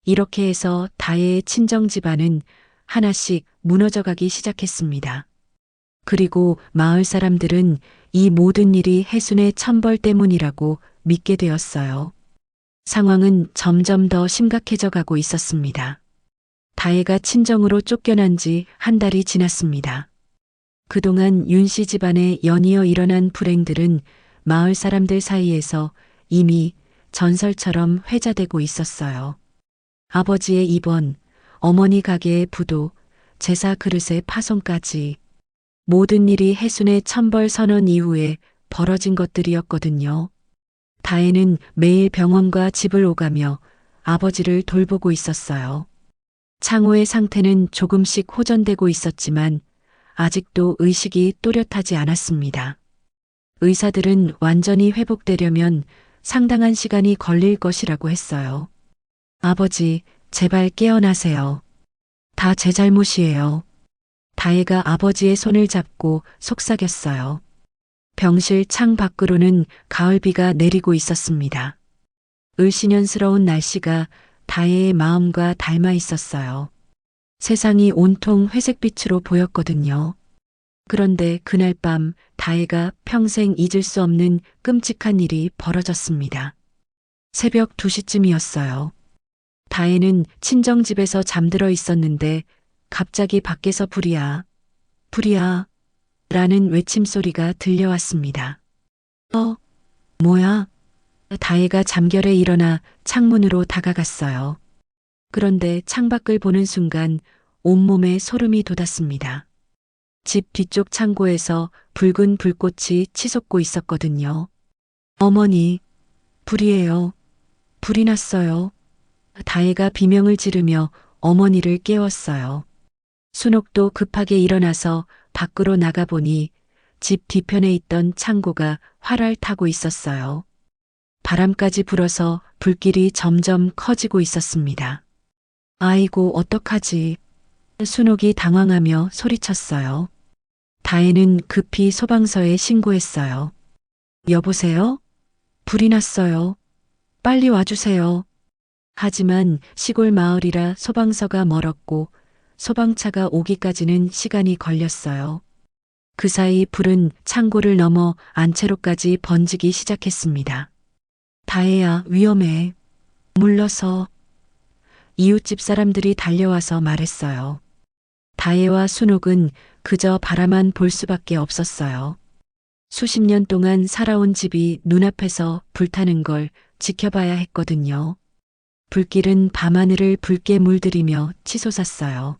이렇게 해서 다혜의 친정 집안은 하나씩 무너져가기 시작했습니다. 그리고 마을 사람들은 이 모든 일이 혜순의 천벌 때문이라고 믿게 되었어요. 상황은 점점 더 심각해져 가고 있었습니다. 다혜가 친정으로 쫓겨난 지 한 달이 지났습니다. 그동안 윤씨 집안에 연이어 일어난 불행들은 마을 사람들 사이에서 이미 전설처럼 회자되고 있었어요. 아버지의 입원, 어머니 가게의 부도, 제사 그릇의 파손까지 모든 일이 해순의 천벌 선언 이후에 벌어진 것들이었거든요. 다혜는 매일 병원과 집을 오가며 아버지를 돌보고 있었어요. 창호의 상태는 조금씩 호전되고 있었지만 아직도 의식이 또렷하지 않았습니다. 의사들은 완전히 회복되려면 상당한 시간이 걸릴 것이라고 했어요. 아버지, 제발 깨어나세요. 다 제 잘못이에요. 다혜가 아버지의 손을 잡고 속삭였어요. 병실 창 밖으로는 가을비가 내리고 있었습니다. 을씨년스러운 날씨가 다혜의 마음과 닮아 있었어요. 세상이 온통 회색빛으로 보였거든요. 그런데 그날 밤 다혜가 평생 잊을 수 없는 끔찍한 일이 벌어졌습니다. 새벽 2시쯤이었어요. 다혜는 친정집에서 잠들어 있었는데 갑자기 밖에서 불이야, 불이야 라는 외침소리가 들려왔습니다. 뭐야? 다혜가 잠결에 일어나 창문으로 다가갔어요. 그런데 창밖을 보는 순간 온몸에 소름이 돋았습니다. 집 뒤쪽 창고에서 붉은 불꽃이 치솟고 있었거든요. 어머니, 불이에요. 불이 났어요. 다혜가 비명을 지르며 어머니를 깨웠어요. 순옥도 급하게 일어나서 밖으로 나가보니 집 뒤편에 있던 창고가 활활 타고 있었어요. 바람까지 불어서 불길이 점점 커지고 있었습니다. 아이고, 어떡하지? 순옥이 당황하며 소리쳤어요. 다혜는 급히 소방서에 신고했어요. 여보세요? 불이 났어요. 빨리 와주세요. 하지만 시골 마을이라 소방서가 멀었고 소방차가 오기까지는 시간이 걸렸어요. 그 사이 불은 창고를 넘어 안채로까지 번지기 시작했습니다. 다혜야, 위험해. 물러서. 이웃집 사람들이 달려와서 말했어요. 다혜와 순옥은 그저 바라만 볼 수밖에 없었어요. 수십 년 동안 살아온 집이 눈앞에서 불타는 걸 지켜봐야 했거든요. 불길은 밤하늘을 붉게 물들이며 치솟았어요.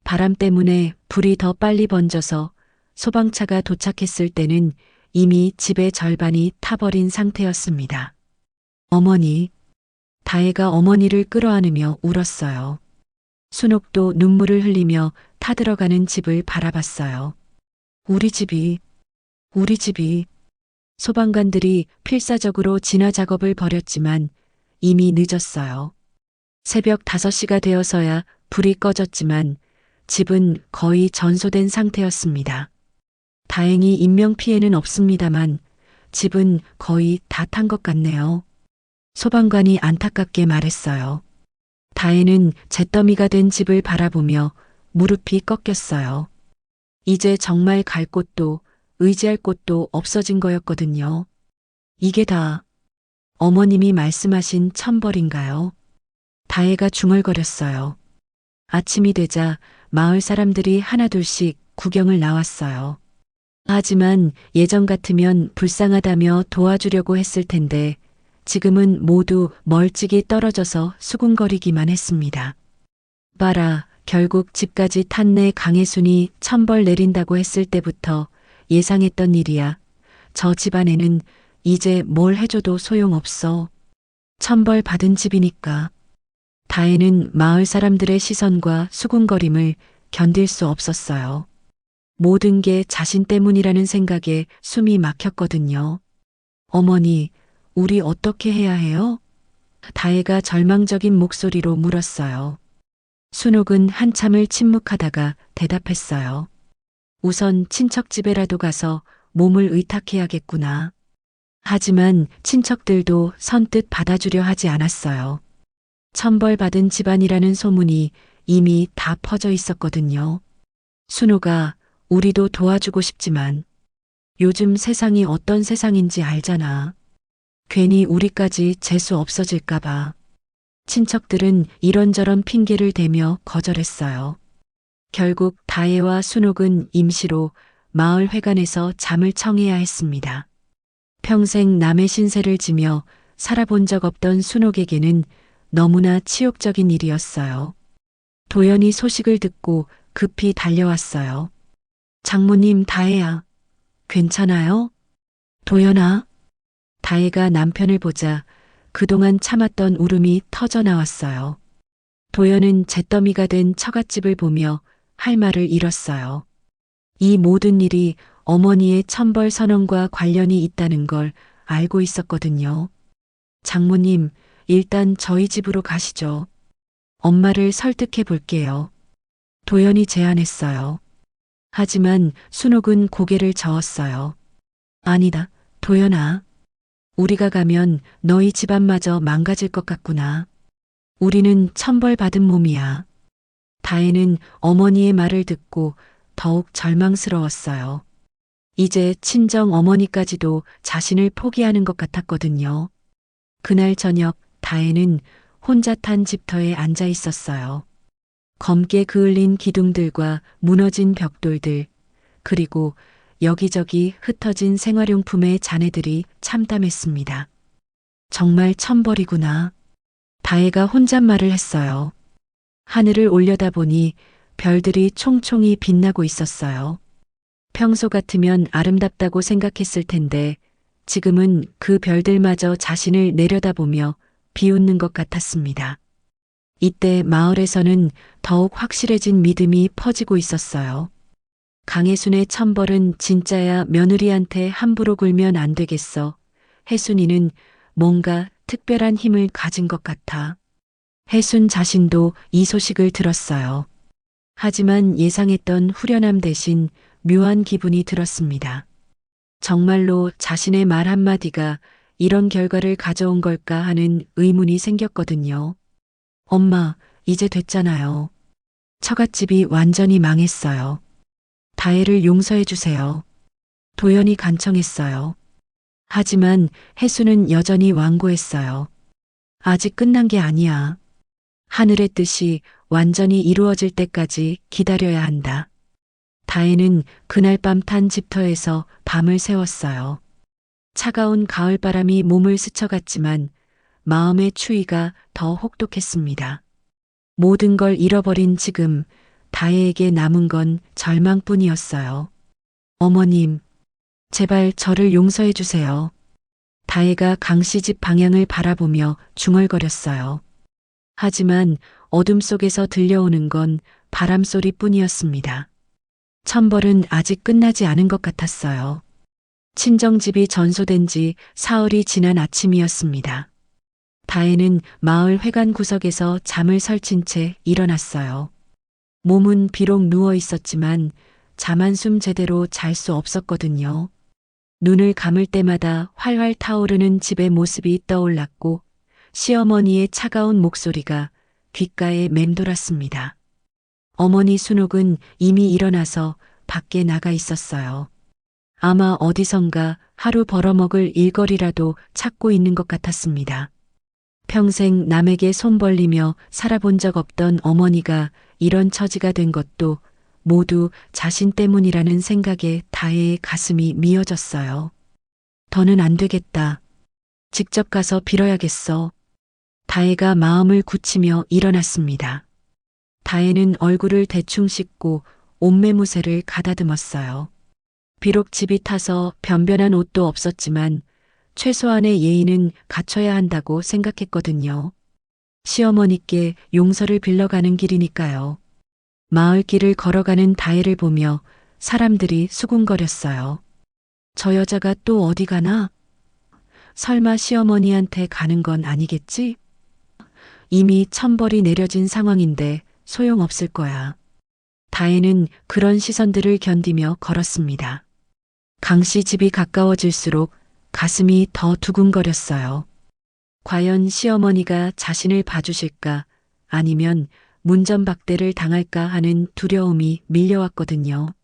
바람 때문에 불이 더 빨리 번져서 소방차가 도착했을 때는 이미 집의 절반이 타버린 상태였습니다. 어머니, 다혜가 어머니를 끌어안으며 울었어요. 순옥도 눈물을 흘리며 타들어가는 집을 바라봤어요. 우리 집이. 소방관들이 필사적으로 진화 작업을 벌였지만 이미 늦었어요. 새벽 5시가 되어서야 불이 꺼졌지만 집은 거의 전소된 상태였습니다. 다행히 인명피해는 없습니다만 집은 거의 다 탄 것 같네요. 소방관이 안타깝게 말했어요. 다혜는 잿더미가 된 집을 바라보며 무릎이 꺾였어요. 이제 정말 갈 곳도 의지할 곳도 없어진 거였거든요. 이게 다 어머님이 말씀하신 천벌인가요? 다혜가 중얼거렸어요. 아침이 되자 마을 사람들이 하나둘씩 구경을 나왔어요. 하지만 예전 같으면 불쌍하다며 도와주려고 했을 텐데 지금은 모두 멀찍이 떨어져서 수군거리기만 했습니다. 봐라, 결국 집까지 탔네. 강혜순이 천벌 내린다고 했을 때부터 예상했던 일이야. 저 집안에는 이제 뭘 해줘도 소용없어. 천벌 받은 집이니까. 다혜는 마을 사람들의 시선과 수군거림을 견딜 수 없었어요. 모든 게 자신 때문이라는 생각에 숨이 막혔거든요. 어머니, 우리 어떻게 해야 해요? 다혜가 절망적인 목소리로 물었어요. 순옥은 한참을 침묵하다가 대답했어요. 우선 친척 집에라도 가서 몸을 의탁해야겠구나. 하지만 친척들도 선뜻 받아주려 하지 않았어요. 천벌받은 집안이라는 소문이 이미 다 퍼져 있었거든요. 순옥아, 우리도 도와주고 싶지만 요즘 세상이 어떤 세상인지 알잖아. 괜히 우리까지 재수 없어질까봐. 친척들은 이런저런 핑계를 대며 거절했어요. 결국 다혜와 순옥은 임시로 마을 회관에서 잠을 청해야 했습니다. 평생 남의 신세를 지며 살아본 적 없던 순옥에게는 너무나 치욕적인 일이었어요. 도연이 소식을 듣고 급히 달려왔어요. 장모님, 다혜야. 괜찮아요? 도연아. 다혜가 남편을 보자 그동안 참았던 울음이 터져 나왔어요. 도연은 잿더미가 된 처갓집을 보며 할 말을 잃었어요. 이 모든 일이 어머니의 천벌 선언과 관련이 있다는 걸 알고 있었거든요. 장모님, 일단 저희 집으로 가시죠. 엄마를 설득해 볼게요. 도연이 제안했어요. 하지만 순옥은 고개를 저었어요. 아니다, 도연아. 우리가 가면 너희 집안마저 망가질 것 같구나. 우리는 천벌받은 몸이야. 다혜는 어머니의 말을 듣고 더욱 절망스러웠어요. 이제 친정 어머니까지도 자신을 포기하는 것 같았거든요. 그날 저녁 다혜는 혼자 탄 집터에 앉아 있었어요. 검게 그을린 기둥들과 무너진 벽돌들, 그리고 여기저기 흩어진 생활용품의 잔해들이 참담했습니다. 정말 천벌이구나. 다혜가 혼잣말을 했어요. 하늘을 올려다보니 별들이 총총히 빛나고 있었어요. 평소 같으면 아름답다고 생각했을 텐데 지금은 그 별들마저 자신을 내려다보며 비웃는 것 같았습니다. 이때 마을에서는 더욱 확실해진 믿음이 퍼지고 있었어요. 강혜순의 천벌은 진짜야 며느리한테 함부로 굴면 안 되겠어. 혜순이는 뭔가 특별한 힘을 가진 것 같아. 혜순 자신도 이 소식을 들었어요. 하지만 예상했던 후련함 대신 묘한 기분이 들었습니다. 정말로 자신의 말 한마디가 이런 결과를 가져온 걸까 하는 의문이 생겼거든요. 엄마, 이제 됐잖아요. 처갓집이 완전히 망했어요. 다혜를 용서해 주세요. 도연이 간청했어요. 하지만 혜수는 여전히 완고했어요. 아직 끝난 게 아니야. 하늘의 뜻이 완전히 이루어질 때까지 기다려야 한다. 다혜는 그날 밤 탄 집터에서 밤을 새웠어요. 차가운 가을바람이 몸을 스쳐갔지만 마음의 추위가 더 혹독했습니다. 모든 걸 잃어버린 지금 다혜에게 남은 건 절망뿐이었어요. 어머님, 제발 저를 용서해 주세요. 다혜가 강씨 집 방향을 바라보며 중얼거렸어요. 하지만 어둠 속에서 들려오는 건 바람 소리뿐이었습니다. 천벌은 아직 끝나지 않은 것 같았어요. 친정집이 전소된 지 사흘이 지난 아침이었습니다. 다혜는 마을 회관 구석에서 잠을 설친 채 일어났어요. 몸은 비록 누워 있었지만 잠 한숨 제대로 잘 수 없었거든요. 눈을 감을 때마다 활활 타오르는 집의 모습이 떠올랐고 시어머니의 차가운 목소리가 귓가에 맴돌았습니다. 어머니 순옥은 이미 일어나서 밖에 나가 있었어요. 아마 어디선가 하루 벌어먹을 일거리라도 찾고 있는 것 같았습니다. 평생 남에게 손 벌리며 살아본 적 없던 어머니가 이런 처지가 된 것도 모두 자신 때문이라는 생각에 다혜의 가슴이 미어졌어요. 더는 안 되겠다. 직접 가서 빌어야겠어. 다혜가 마음을 굳히며 일어났습니다. 다혜는 얼굴을 대충 씻고 옷매무새를 가다듬었어요. 비록 집이 타서 변변한 옷도 없었지만 최소한의 예의는 갖춰야 한다고 생각했거든요. 시어머니께 용서를 빌러가는 길이니까요. 마을길을 걸어가는 다혜를 보며 사람들이 수군거렸어요. 저 여자가 또 어디 가나? 설마 시어머니한테 가는 건 아니겠지? 이미 천벌이 내려진 상황인데 소용없을 거야. 다혜는 그런 시선들을 견디며 걸었습니다. 강씨 집이 가까워질수록 가슴이 더 두근거렸어요. 과연 시어머니가 자신을 봐주실까 아니면 문전박대를 당할까 하는 두려움이 밀려왔거든요.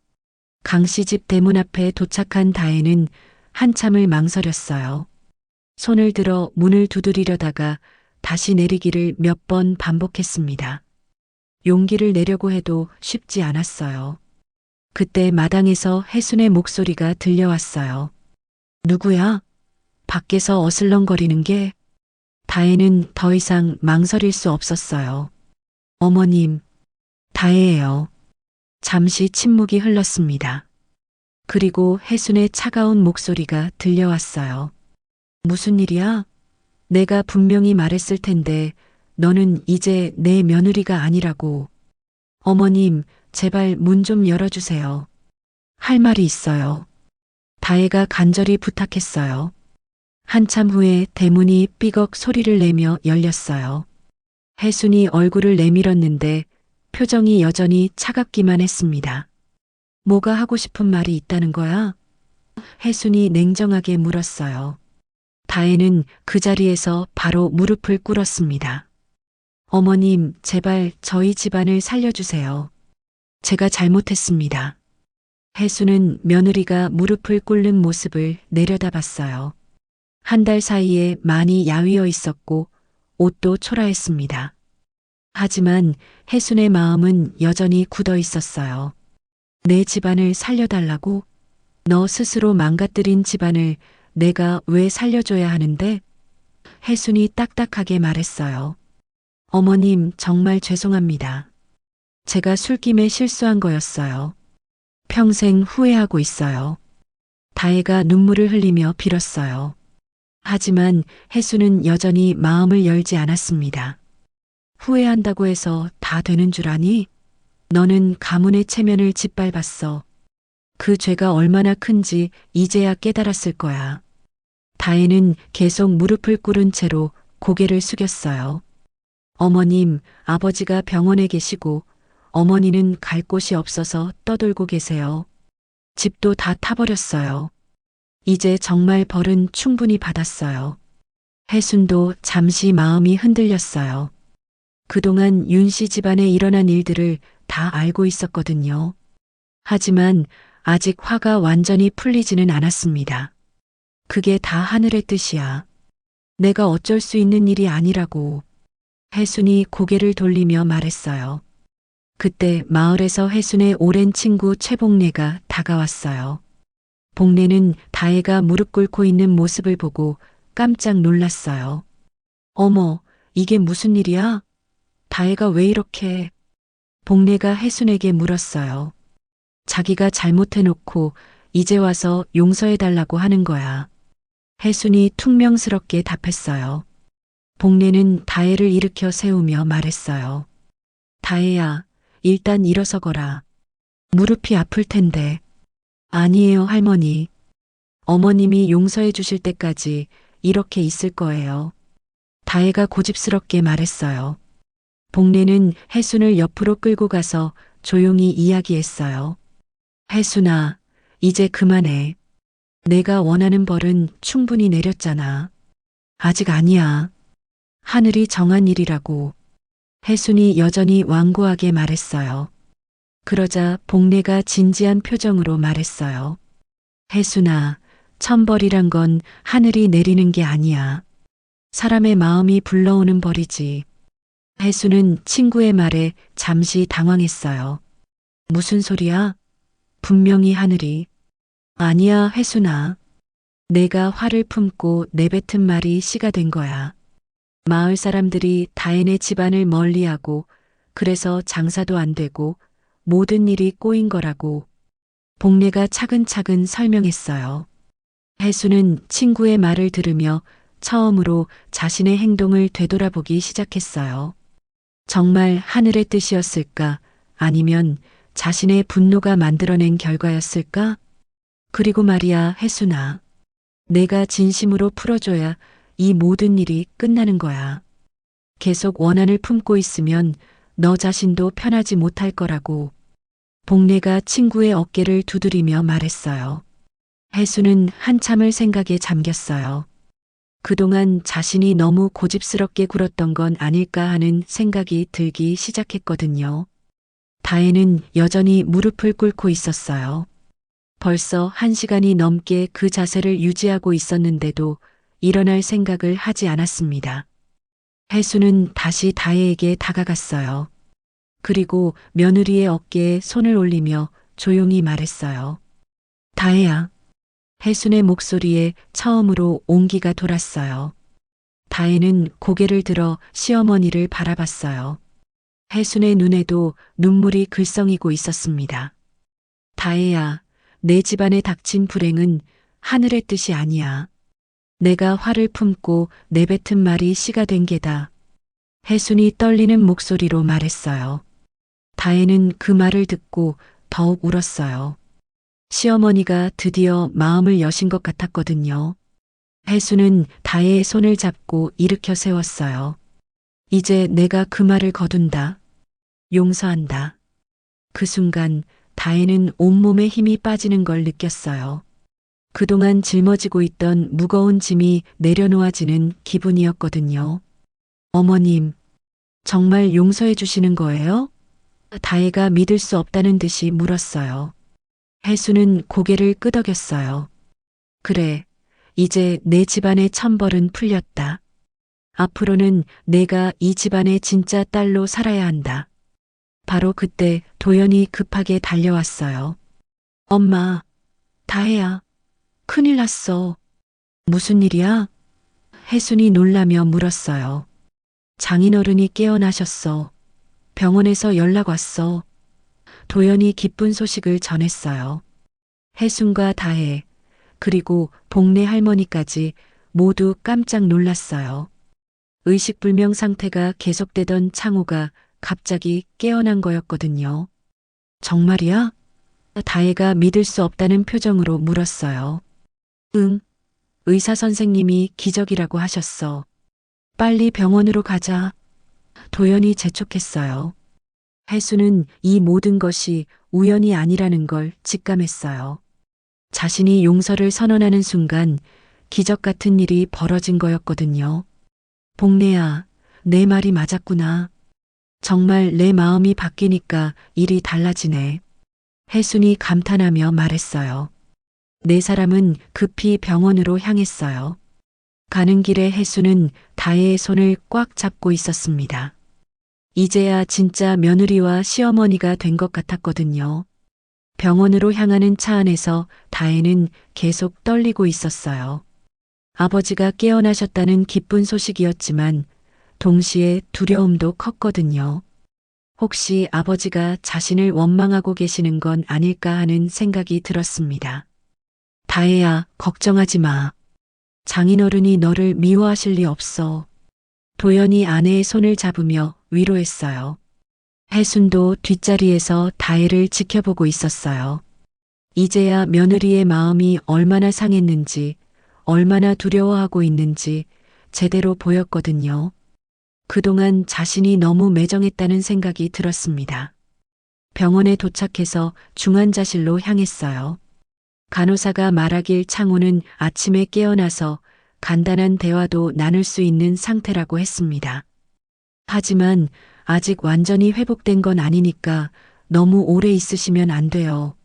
강씨 집 대문 앞에 도착한 다혜는 한참을 망설였어요. 손을 들어 문을 두드리려다가 다시 내리기를 몇 번 반복했습니다. 용기를 내려고 해도 쉽지 않았어요. 그때 마당에서 혜순의 목소리가 들려왔어요. 누구야? 밖에서 어슬렁거리는 게 다혜는 더 이상 망설일 수 없었어요. 어머님, 다혜예요. 잠시 침묵이 흘렀습니다. 그리고 혜순의 차가운 목소리가 들려왔어요. 무슨 일이야? 내가 분명히 말했을 텐데 너는 이제 내 며느리가 아니라고. 어머님, 제발 문 좀 열어주세요. 할 말이 있어요. 다혜가 간절히 부탁했어요. 한참 후에 대문이 삐걱 소리를 내며 열렸어요. 혜순이 얼굴을 내밀었는데 표정이 여전히 차갑기만 했습니다. 뭐가 하고 싶은 말이 있다는 거야? 혜순이 냉정하게 물었어요. 다혜는 그 자리에서 바로 무릎을 꿇었습니다. 어머님, 제발 저희 집안을 살려주세요. 제가 잘못했습니다. 혜수는 며느리가 무릎을 꿇는 모습을 내려다봤어요. 한 달 사이에 많이 야위어 있었고 옷도 초라했습니다. 하지만 혜순의 마음은 여전히 굳어 있었어요. 내 집안을 살려달라고? 너 스스로 망가뜨린 집안을 내가 왜 살려줘야 하는데? 혜순이 딱딱하게 말했어요. 어머님, 정말 죄송합니다. 제가 술김에 실수한 거였어요. 평생 후회하고 있어요. 다혜가 눈물을 흘리며 빌었어요. 하지만 혜수는 여전히 마음을 열지 않았습니다. 후회한다고 해서 다 되는 줄 아니? 너는 가문의 체면을 짓밟았어. 그 죄가 얼마나 큰지 이제야 깨달았을 거야. 다혜는 계속 무릎을 꿇은 채로 고개를 숙였어요. 어머님, 아버지가 병원에 계시고 어머니는 갈 곳이 없어서 떠돌고 계세요. 집도 다 타버렸어요. 이제 정말 벌은 충분히 받았어요. 혜순도 잠시 마음이 흔들렸어요. 그동안 윤 씨 집안에 일어난 일들을 다 알고 있었거든요. 하지만 아직 화가 완전히 풀리지는 않았습니다. 그게 다 하늘의 뜻이야. 내가 어쩔 수 있는 일이 아니라고. 혜순이 고개를 돌리며 말했어요. 그때 마을에서 혜순의 오랜 친구 최복래가 다가왔어요. 복래는 다혜가 무릎 꿇고 있는 모습을 보고 깜짝 놀랐어요. 어머, 이게 무슨 일이야? 다혜가 왜 이렇게? 복래가 혜순에게 물었어요. 자기가 잘못해놓고 이제 와서 용서해달라고 하는 거야. 혜순이 퉁명스럽게 답했어요. 복래는 다혜를 일으켜 세우며 말했어요. 다혜야, 일단 일어서거라. 무릎이 아플 텐데. 아니에요, 할머니. 어머님이 용서해 주실 때까지 이렇게 있을 거예요. 다혜가 고집스럽게 말했어요. 복래는 혜순을 옆으로 끌고 가서 조용히 이야기했어요. 혜순아, 이제 그만해. 내가 원하는 벌은 충분히 내렸잖아. 아직 아니야. 하늘이 정한 일이라고. 혜순이 여전히 완고하게 말했어요. 그러자 복래가 진지한 표정으로 말했어요. 혜순아, 천벌이란 건 하늘이 내리는 게 아니야. 사람의 마음이 불러오는 벌이지. 혜순은 친구의 말에 잠시 당황했어요. 무슨 소리야? 분명히 하늘이. 아니야, 혜순아. 내가 화를 품고 내뱉은 말이 씨가 된 거야. 마을 사람들이 다혜네 집안을 멀리하고 그래서 장사도 안 되고 모든 일이 꼬인 거라고. 복래가 차근차근 설명했어요. 혜수는 친구의 말을 들으며 처음으로 자신의 행동을 되돌아보기 시작했어요. 정말 하늘의 뜻이었을까? 아니면 자신의 분노가 만들어낸 결과였을까? 그리고 말이야, 혜순아. 내가 진심으로 풀어줘야 이 모든 일이 끝나는 거야. 계속 원한을 품고 있으면 너 자신도 편하지 못할 거라고. 복래가 친구의 어깨를 두드리며 말했어요. 혜수는 한참을 생각에 잠겼어요. 그동안 자신이 너무 고집스럽게 굴었던 건 아닐까 하는 생각이 들기 시작했거든요. 다혜는 여전히 무릎을 꿇고 있었어요. 벌써 1시간이 넘게 그 자세를 유지하고 있었는데도 일어날 생각을 하지 않았습니다. 혜수는 다시 다혜에게 다가갔어요. 그리고 며느리의 어깨에 손을 올리며 조용히 말했어요. 다혜야, 혜순의 목소리에 처음으로 온기가 돌았어요. 다혜는 고개를 들어 시어머니를 바라봤어요. 혜순의 눈에도 눈물이 글썽이고 있었습니다. 다혜야, 내 집안에 닥친 불행은 하늘의 뜻이 아니야. 내가 화를 품고 내뱉은 말이 씨가 된 게다. 혜순이 떨리는 목소리로 말했어요. 다혜는 그 말을 듣고 더욱 울었어요. 시어머니가 드디어 마음을 여신 것 같았거든요. 혜순은 다혜의 손을 잡고 일으켜 세웠어요. 이제 내가 그 말을 거둔다. 용서한다. 그 순간 다혜는 온몸에 힘이 빠지는 걸 느꼈어요. 그동안 짊어지고 있던 무거운 짐이 내려놓아지는 기분이었거든요. 어머님, 정말 용서해 주시는 거예요? 다혜가 믿을 수 없다는 듯이 물었어요. 혜수는 고개를 끄덕였어요. 그래, 이제 내 집안의 천벌은 풀렸다. 앞으로는 내가 이 집안의 진짜 딸로 살아야 한다. 바로 그때 도연이 급하게 달려왔어요. 엄마, 다혜야, 큰일 났어. 무슨 일이야? 혜순이 놀라며 물었어요. 장인어른이 깨어나셨어. 병원에서 연락 왔어. 도연이 기쁜 소식을 전했어요. 혜순과 다혜, 그리고 복례 할머니까지 모두 깜짝 놀랐어요. 의식불명 상태가 계속되던 창호가 갑자기 깨어난 거였거든요. 정말이야? 다혜가 믿을 수 없다는 표정으로 물었어요. 응, 의사 선생님이 기적이라고 하셨어. 빨리 병원으로 가자. 도연이 재촉했어요. 혜수는 이 모든 것이 우연이 아니라는 걸 직감했어요. 자신이 용서를 선언하는 순간 기적 같은 일이 벌어진 거였거든요. 복례야, 내 말이 맞았구나. 정말 내 마음이 바뀌니까 일이 달라지네. 혜순이 감탄하며 말했어요. 네 사람은 급히 병원으로 향했어요. 가는 길에 혜순은 다혜의 손을 꽉 잡고 있었습니다. 이제야 진짜 며느리와 시어머니가 된 것 같았거든요. 병원으로 향하는 차 안에서 다혜는 계속 떨리고 있었어요. 아버지가 깨어나셨다는 기쁜 소식이었지만 동시에 두려움도 컸거든요. 혹시 아버지가 자신을 원망하고 계시는 건 아닐까 하는 생각이 들었습니다. 다혜야, 걱정하지 마. 장인어른이 너를 미워하실 리 없어. 도연이 아내의 손을 잡으며 위로했어요. 혜순도 뒷자리에서 다혜를 지켜보고 있었어요. 이제야 며느리의 마음이 얼마나 상했는지, 얼마나 두려워하고 있는지 제대로 보였거든요. 그동안 자신이 너무 매정했다는 생각이 들었습니다. 병원에 도착해서 중환자실로 향했어요. 간호사가 말하길 창호는 아침에 깨어나서 간단한 대화도 나눌 수 있는 상태라고 했습니다. 하지만 아직 완전히 회복된 건 아니니까 너무 오래 있으시면 안 돼요.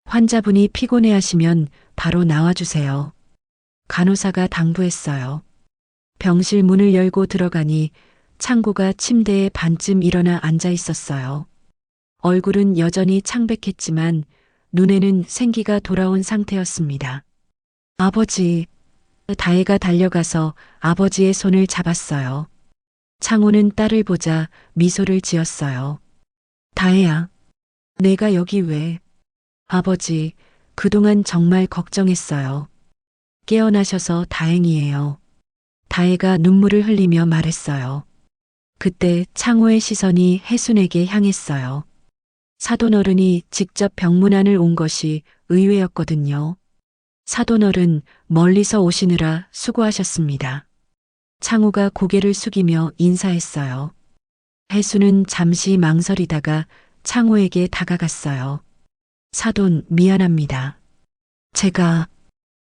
환자분이 피곤해하시면 바로 나와주세요. 간호사가 당부했어요. 병실 문을 열고 들어가니 창고가 침대에 반쯤 일어나 앉아 있었어요. 얼굴은 여전히 창백했지만 눈에는 생기가 돌아온 상태였습니다. 아버지, 다혜가 달려가서 아버지의 손을 잡았어요. 창호는 딸을 보자 미소를 지었어요. 다혜야, 내가 여기 왜? 아버지, 그동안 정말 걱정했어요. 깨어나셔서 다행이에요. 다혜가 눈물을 흘리며 말했어요. 그때 창호의 시선이 혜순에게 향했어요. 사돈어른이 직접 병문안을 온 것이 의외였거든요. 사돈어른 멀리서 오시느라 수고하셨습니다. 창호가 고개를 숙이며 인사했어요. 혜순은 잠시 망설이다가 창호에게 다가갔어요. 사돈, 미안합니다.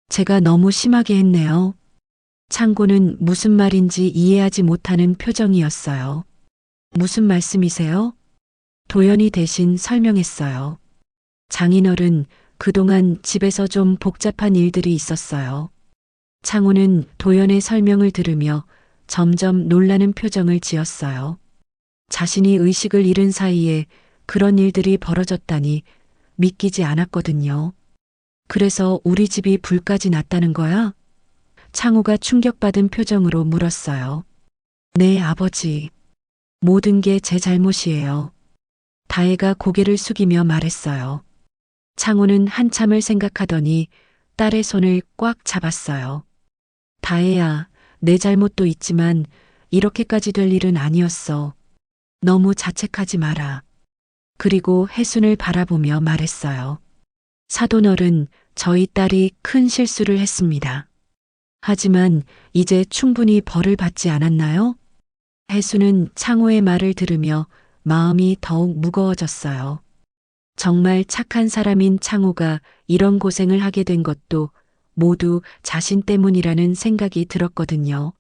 제가 너무 심하게 했네요. 창고는 무슨 말인지 이해하지 못하는 표정이었어요. 무슨 말씀이세요? 도연이 대신 설명했어요. 장인어른, 그동안 집에서 좀 복잡한 일들이 있었어요. 창호는 도연의 설명을 들으며 점점 놀라는 표정을 지었어요. 자신이 의식을 잃은 사이에 그런 일들이 벌어졌다니 믿기지 않았거든요. 그래서 우리 집이 불까지 났다는 거야? 창호가 충격받은 표정으로 물었어요. 네, 아버지. 모든 게 제 잘못이에요. 다혜가 고개를 숙이며 말했어요. 창호는 한참을 생각하더니 딸의 손을 꽉 잡았어요. 다혜야, 내 잘못도 있지만 이렇게까지 될 일은 아니었어. 너무 자책하지 마라. 그리고 혜순을 바라보며 말했어요. 사돈어른, 저희 딸이 큰 실수를 했습니다. 하지만 이제 충분히 벌을 받지 않았나요? 혜순은 창호의 말을 들으며 마음이 더욱 무거워졌어요. 정말 착한 사람인 창호가 이런 고생을 하게 된 것도 모두 자신 때문이라는 생각이 들었거든요.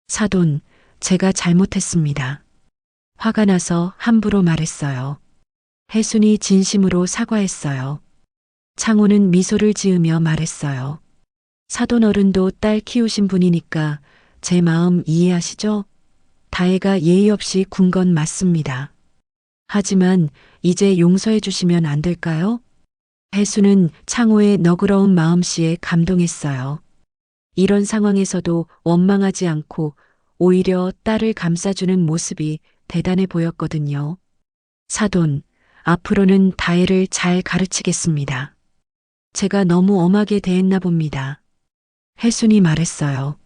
사돈, 제가 잘못했습니다. 화가 나서 함부로 말했어요. 혜순이 진심으로 사과했어요. 창호는 미소를 지으며 말했어요. 사돈 어른도 딸 키우신 분이니까 제 마음 이해하시죠? 다혜가 예의 없이 군 건 맞습니다. 하지만 이제 용서해 주시면 안 될까요? 혜수는 창호의 너그러운 마음씨에 감동했어요. 이런 상황에서도 원망하지 않고 오히려 딸을 감싸주는 모습이 대단해 보였거든요. 사돈, 앞으로는 다혜를 잘 가르치겠습니다. 제가 너무 엄하게 대했나 봅니다. 혜순이 말했어요.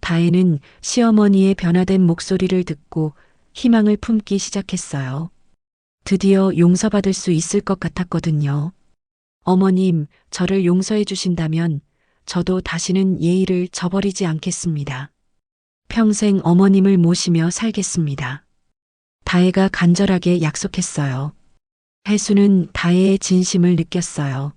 다혜는 시어머니의 변화된 목소리를 듣고 희망을 품기 시작했어요. 드디어 용서받을 수 있을 것 같았거든요. 어머님, 저를 용서해 주신다면 저도 다시는 예의를 저버리지 않겠습니다. 평생 어머님을 모시며 살겠습니다. 다혜가 간절하게 약속했어요. 혜수는 다혜의 진심을 느꼈어요.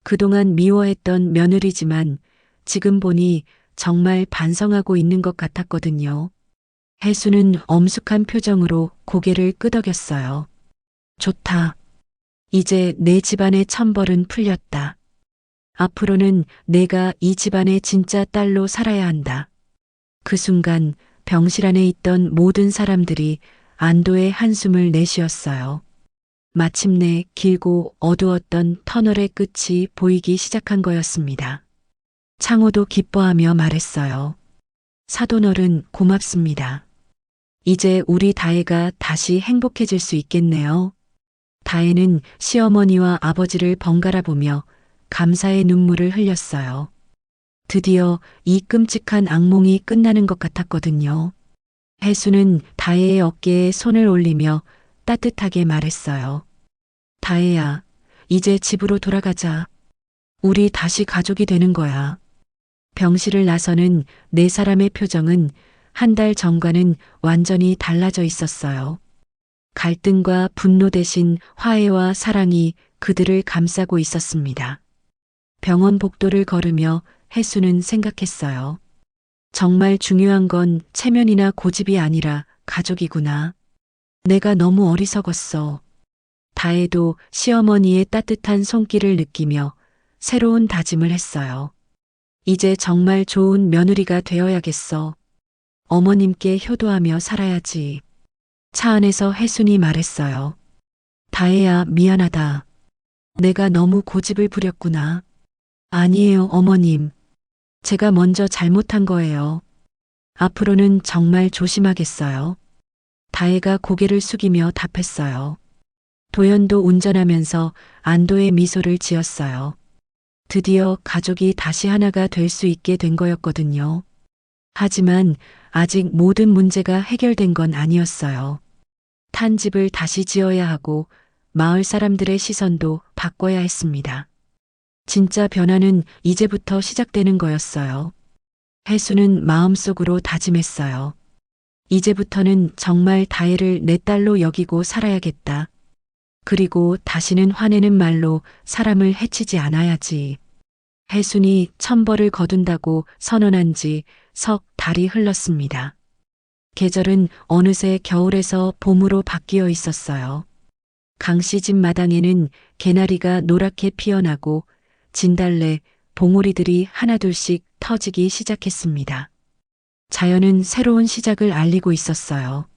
그동안 미워했던 며느리지만 지금 보니 정말 반성하고 있는 것 같았거든요. 혜수는 엄숙한 표정으로 고개를 끄덕였어요. 좋다. 이제 내 집안의 천벌은 풀렸다. 앞으로는 내가 이 집안의 진짜 딸로 살아야 한다. 그 순간 병실 안에 있던 모든 사람들이 안도의 한숨을 내쉬었어요. 마침내 길고 어두웠던 터널의 끝이 보이기 시작한 거였습니다. 창호도 기뻐하며 말했어요. 사돈어른 고맙습니다. 이제 우리 다혜가 다시 행복해질 수 있겠네요. 다혜는 시어머니와 아버지를 번갈아 보며 감사의 눈물을 흘렸어요. 드디어 이 끔찍한 악몽이 끝나는 것 같았거든요. 혜수는 다혜의 어깨에 손을 올리며 따뜻하게 말했어요. 다혜야, 이제 집으로 돌아가자. 우리 다시 가족이 되는 거야. 병실을 나서는 네 사람의 표정은 한 달 전과는 완전히 달라져 있었어요. 갈등과 분노 대신 화해와 사랑이 그들을 감싸고 있었습니다. 병원 복도를 걸으며 혜수는 생각했어요. 정말 중요한 건 체면이나 고집이 아니라 가족이구나. 내가 너무 어리석었어. 다혜도 시어머니의 따뜻한 손길을 느끼며 새로운 다짐을 했어요. 이제 정말 좋은 며느리가 되어야겠어. 어머님께 효도하며 살아야지. 차 안에서 혜순이 말했어요. 다혜야, 미안하다. 내가 너무 고집을 부렸구나. 아니에요, 어머님. 제가 먼저 잘못한 거예요. 앞으로는 정말 조심하겠어요. 다혜가 고개를 숙이며 답했어요. 도연도 운전하면서 안도의 미소를 지었어요. 드디어 가족이 다시 하나가 될 수 있게 된 거였거든요. 하지만 아직 모든 문제가 해결된 건 아니었어요. 탄 집을 다시 지어야 하고 마을 사람들의 시선도 바꿔야 했습니다. 진짜 변화는 이제부터 시작되는 거였어요. 혜수는 마음속으로 다짐했어요. 이제부터는 정말 다혜를 내 딸로 여기고 살아야겠다. 그리고 다시는 화내는 말로 사람을 해치지 않아야지. 혜순이 천벌을 거둔다고 선언한 지 석 달이 흘렀습니다. 계절은 어느새 겨울에서 봄으로 바뀌어 있었어요. 강씨 집 마당에는 개나리가 노랗게 피어나고 진달래, 봉오리들이 하나둘씩 터지기 시작했습니다. 자연은 새로운 시작을 알리고 있었어요.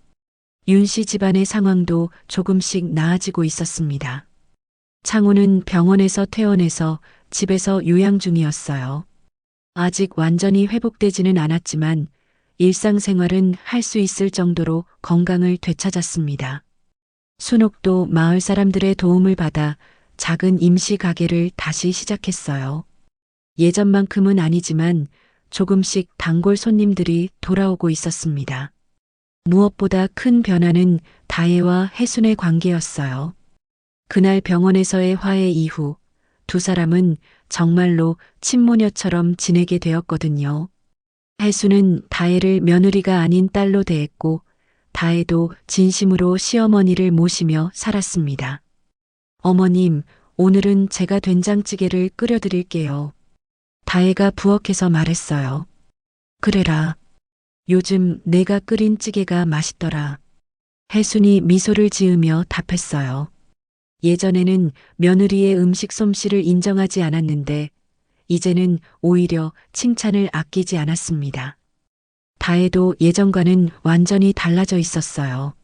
윤씨 집안의 상황도 조금씩 나아지고 있었습니다. 창호는 병원에서 퇴원해서 집에서 요양 중이었어요. 아직 완전히 회복되지는 않았지만 일상생활은 할 수 있을 정도로 건강을 되찾았습니다. 순옥도 마을 사람들의 도움을 받아 작은 임시 가게를 다시 시작했어요. 예전만큼은 아니지만 조금씩 단골 손님들이 돌아오고 있었습니다. 무엇보다 큰 변화는 다혜와 혜순의 관계였어요. 그날 병원에서의 화해 이후 두 사람은 정말로 친모녀처럼 지내게 되었거든요. 혜순은 다혜를 며느리가 아닌 딸로 대했고 다혜도 진심으로 시어머니를 모시며 살았습니다. 어머님, 오늘은 제가 된장찌개를 끓여드릴게요. 다혜가 부엌에서 말했어요. 그래라. 요즘 내가 끓인 찌개가 맛있더라. 혜순이 미소를 지으며 답했어요. 예전에는 며느리의 음식 솜씨를 인정하지 않았는데 이제는 오히려 칭찬을 아끼지 않았습니다. 다혜도 예전과는 완전히 달라져 있었어요.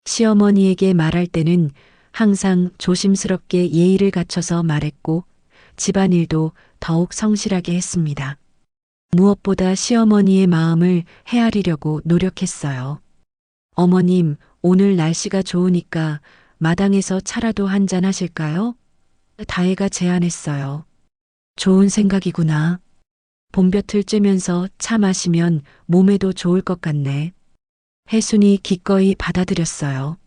시어머니에게 말할 때는 항상 조심스럽게 예의를 갖춰서 말했고 집안일도 더욱 성실하게 했습니다. 무엇보다 시어머니의 마음을 헤아리려고 노력했어요. 어머님, 오늘 날씨가 좋으니까 마당에서 차라도 한잔 하실까요? 다혜가 제안했어요. 좋은 생각이구나. 봄볕을 쬐면서 차 마시면 몸에도 좋을 것 같네. 혜순이 기꺼이 받아들였어요.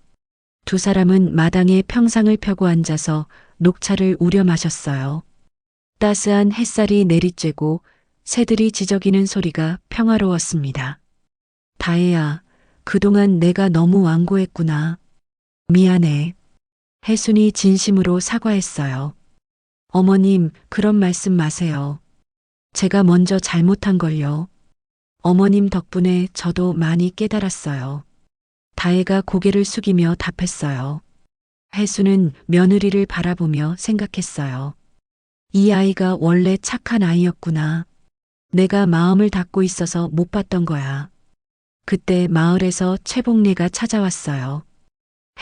두 사람은 마당에 평상을 펴고 앉아서 녹차를 우려 마셨어요. 따스한 햇살이 내리쬐고 새들이 지저귀는 소리가 평화로웠습니다. 다혜야, 그동안 내가 너무 완고했구나. 미안해. 혜순이 진심으로 사과했어요. 어머님, 그런 말씀 마세요. 제가 먼저 잘못한 걸요. 어머님 덕분에 저도 많이 깨달았어요. 다혜가 고개를 숙이며 답했어요. 혜순은 며느리를 바라보며 생각했어요. 이 아이가 원래 착한 아이였구나. 내가 마음을 닫고 있어서 못 봤던 거야. 그때 마을에서 최복래가 찾아왔어요.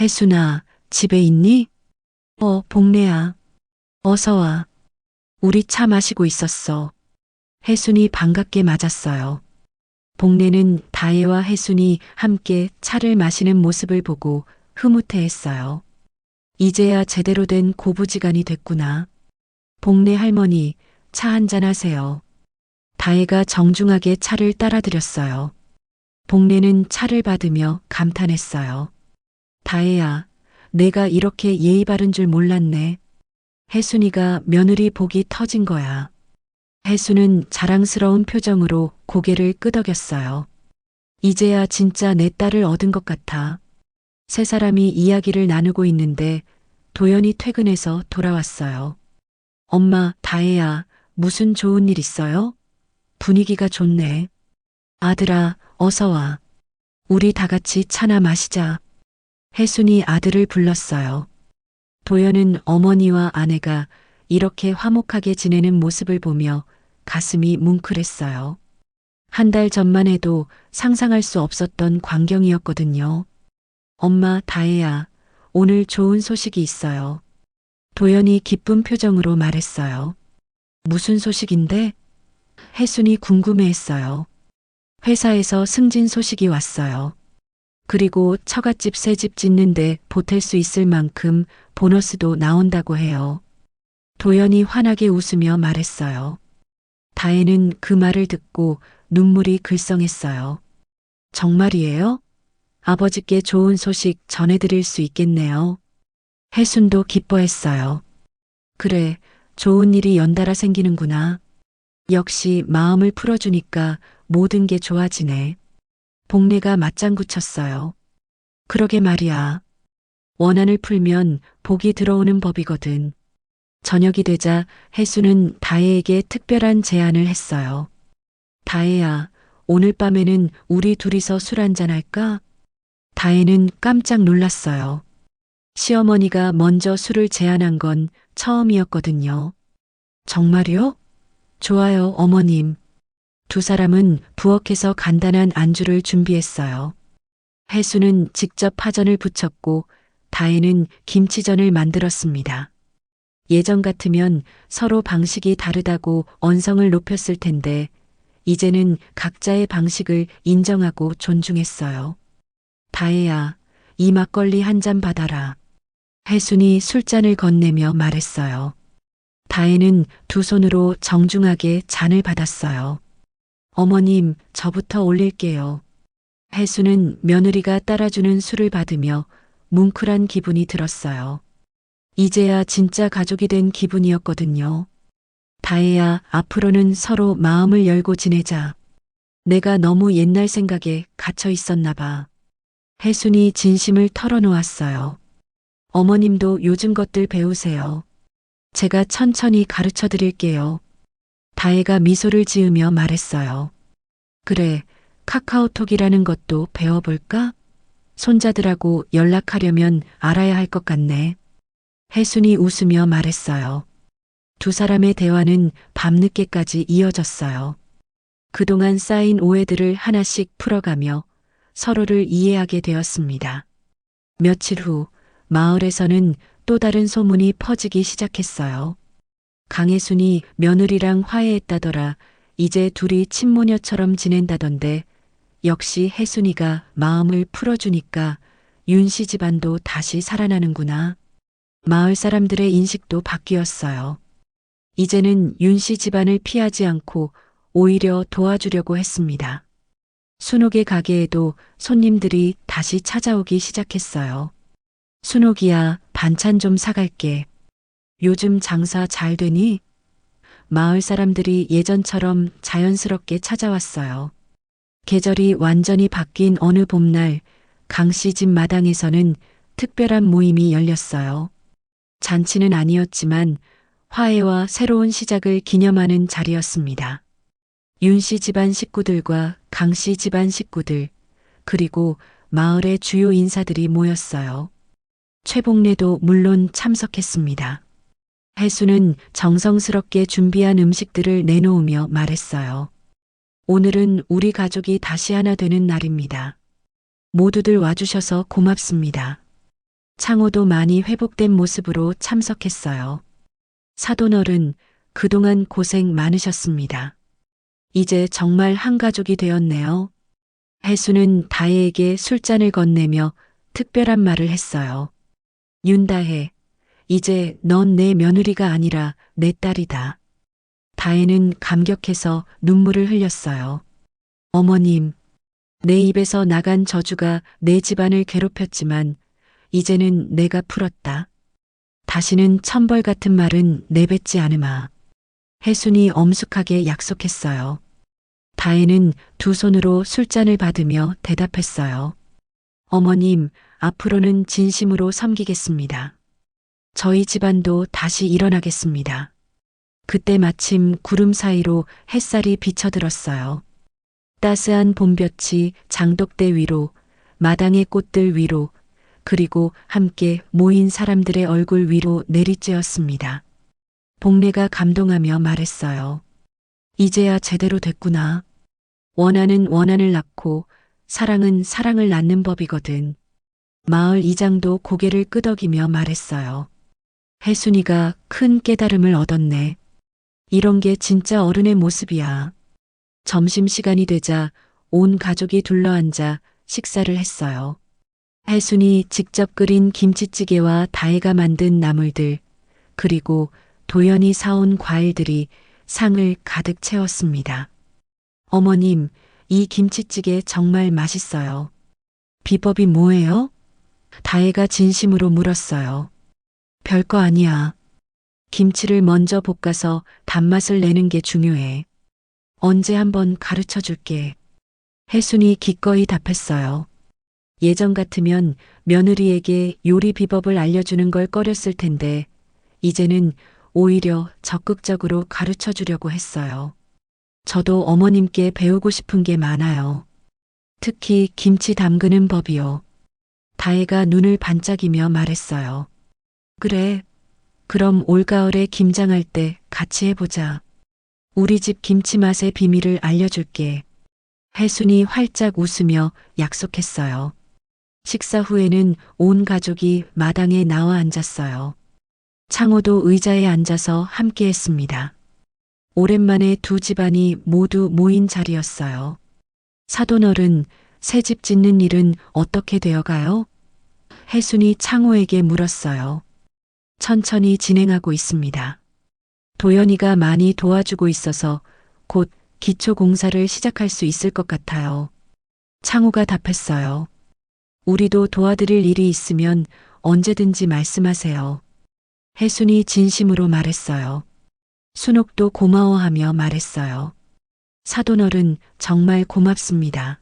혜순아, 집에 있니? 복래야. 어서 와. 우리 차 마시고 있었어. 혜순이 반갑게 맞았어요. 복래는 다혜와 혜순이 함께 차를 마시는 모습을 보고 흐뭇해했어요. 이제야 제대로 된 고부지간이 됐구나. 복래 할머니, 차 한잔 하세요. 다혜가 정중하게 차를 따라드렸어요. 복래는 차를 받으며 감탄했어요. 다혜야, 내가 이렇게 예의 바른 줄 몰랐네. 혜순이가 며느리 복이 터진 거야. 혜순은 자랑스러운 표정으로 고개를 끄덕였어요. 이제야 진짜 내 딸을 얻은 것 같아. 세 사람이 이야기를 나누고 있는데 도연이 퇴근해서 돌아왔어요. 엄마, 다혜야, 무슨 좋은 일 있어요? 분위기가 좋네. 아들아, 어서 와. 우리 다 같이 차나 마시자. 혜순이 아들을 불렀어요. 도연은 어머니와 아내가 이렇게 화목하게 지내는 모습을 보며 가슴이 뭉클했어요. 한 달 전만 해도 상상할 수 없었던 광경이었거든요. 엄마, 다혜야, 오늘 좋은 소식이 있어요. 도연이 기쁜 표정으로 말했어요. 무슨 소식인데? 혜순이 궁금해했어요. 회사에서 승진 소식이 왔어요. 그리고 처갓집 새집 짓는데 보탤 수 있을 만큼 보너스도 나온다고 해요. 도연이 환하게 웃으며 말했어요. 다혜는 그 말을 듣고 눈물이 글썽했어요. 정말이에요? 아버지께 좋은 소식 전해드릴 수 있겠네요. 혜순도 기뻐했어요. 그래, 좋은 일이 연달아 생기는구나. 역시 마음을 풀어주니까 모든 게 좋아지네. 복래가 맞장구 쳤어요. 그러게 말이야. 원한을 풀면 복이 들어오는 법이거든. 저녁이 되자 혜순은 다혜에게 특별한 제안을 했어요. 다혜야, 오늘 밤에는 우리 둘이서 술 한잔 할까? 다혜는 깜짝 놀랐어요. 시어머니가 먼저 술을 제안한 건 처음이었거든요. 정말요? 좋아요, 어머님. 두 사람은 부엌에서 간단한 안주를 준비했어요. 혜순은 직접 파전을 부쳤고 다혜는 김치전을 만들었습니다. 예전 같으면 서로 방식이 다르다고 언성을 높였을 텐데 이제는 각자의 방식을 인정하고 존중했어요. 다혜야, 이 막걸리 한 잔 받아라. 혜순이 술잔을 건네며 말했어요. 다혜는 두 손으로 정중하게 잔을 받았어요. 어머님, 저부터 올릴게요. 혜수는 며느리가 따라주는 술을 받으며 뭉클한 기분이 들었어요. 이제야 진짜 가족이 된 기분이었거든요. 다혜야, 앞으로는 서로 마음을 열고 지내자. 내가 너무 옛날 생각에 갇혀 있었나 봐. 혜순이 진심을 털어놓았어요. 어머님도 요즘 것들 배우세요. 제가 천천히 가르쳐 드릴게요. 다혜가 미소를 지으며 말했어요. 그래, 카카오톡이라는 것도 배워볼까? 손자들하고 연락하려면 알아야 할 것 같네. 혜순이 웃으며 말했어요. 두 사람의 대화는 밤늦게까지 이어졌어요. 그동안 쌓인 오해들을 하나씩 풀어가며 서로를 이해하게 되었습니다. 며칠 후 마을에서는 또 다른 소문이 퍼지기 시작했어요. 강혜순이 며느리랑 화해했다더라. 이제 둘이 친모녀처럼 지낸다던데 역시 혜순이가 마음을 풀어주니까 윤씨 집안도 다시 살아나는구나. 마을 사람들의 인식도 바뀌었어요. 이제는 윤씨 집안을 피하지 않고 오히려 도와주려고 했습니다. 순옥의 가게에도 손님들이 다시 찾아오기 시작했어요. 순옥이야, 반찬 좀 사갈게. 요즘 장사 잘 되니? 마을 사람들이 예전처럼 자연스럽게 찾아왔어요. 계절이 완전히 바뀐 어느 봄날, 강씨 집 마당에서는 특별한 모임이 열렸어요. 잔치는 아니었지만 화해와 새로운 시작을 기념하는 자리였습니다. 윤씨 집안 식구들과 강씨 집안 식구들, 그리고 마을의 주요 인사들이 모였어요. 최복래도 물론 참석했습니다. 혜수는 정성스럽게 준비한 음식들을 내놓으며 말했어요. 오늘은 우리 가족이 다시 하나 되는 날입니다. 모두들 와주셔서 고맙습니다. 창호도 많이 회복된 모습으로 참석했어요. 사돈어른, 그동안 고생 많으셨습니다. 이제 정말 한 가족이 되었네요. 혜수는 다혜에게 술잔을 건네며 특별한 말을 했어요. 윤다혜, 이제 넌 내 며느리가 아니라 내 딸이다. 다혜는 감격해서 눈물을 흘렸어요. 어머님, 내 입에서 나간 저주가 내 집안을 괴롭혔지만 이제는 내가 풀었다. 다시는 천벌 같은 말은 내뱉지 않으마. 혜순이 엄숙하게 약속했어요. 다혜는 두 손으로 술잔을 받으며 대답했어요. 어머님, 앞으로는 진심으로 섬기겠습니다. 저희 집안도 다시 일어나겠습니다. 그때 마침 구름 사이로 햇살이 비쳐들었어요. 따스한 봄볕이 장독대 위로, 마당의 꽃들 위로, 그리고 함께 모인 사람들의 얼굴 위로 내리쬐었습니다. 복래가 감동하며 말했어요. 이제야 제대로 됐구나. 원한은 원한을 낳고 사랑은 사랑을 낳는 법이거든. 마을 이장도 고개를 끄덕이며 말했어요. 혜순이가 큰 깨달음을 얻었네. 이런 게 진짜 어른의 모습이야. 점심시간이 되자 온 가족이 둘러앉아 식사를 했어요. 혜순이 직접 끓인 김치찌개와 다혜가 만든 나물들, 그리고 도연이 사온 과일들이 상을 가득 채웠습니다. 어머님, 이 김치찌개 정말 맛있어요. 비법이 뭐예요? 다혜가 진심으로 물었어요. 별거 아니야. 김치를 먼저 볶아서 단맛을 내는 게 중요해. 언제 한번 가르쳐 줄게. 혜순이 기꺼이 답했어요. 예전 같으면 며느리에게 요리 비법을 알려주는 걸 꺼렸을 텐데 이제는 오히려 적극적으로 가르쳐 주려고 했어요. 저도 어머님께 배우고 싶은 게 많아요. 특히 김치 담그는 법이요. 다혜가 눈을 반짝이며 말했어요. 그래. 그럼 올가을에 김장할 때 같이 해보자. 우리 집 김치 맛의 비밀을 알려줄게. 혜순이 활짝 웃으며 약속했어요. 식사 후에는 온 가족이 마당에 나와 앉았어요. 창호도 의자에 앉아서 함께 했습니다. 오랜만에 두 집안이 모두 모인 자리였어요. 사돈어른, 새집 짓는 일은 어떻게 되어가요? 혜순이 창호에게 물었어요. 천천히 진행하고 있습니다. 도연이가 많이 도와주고 있어서 곧 기초 공사를 시작할 수 있을 것 같아요. 창호가 답했어요. 우리도 도와드릴 일이 있으면 언제든지 말씀하세요. 혜순이 진심으로 말했어요. 순옥도 고마워하며 말했어요. 사돈어른 정말 고맙습니다.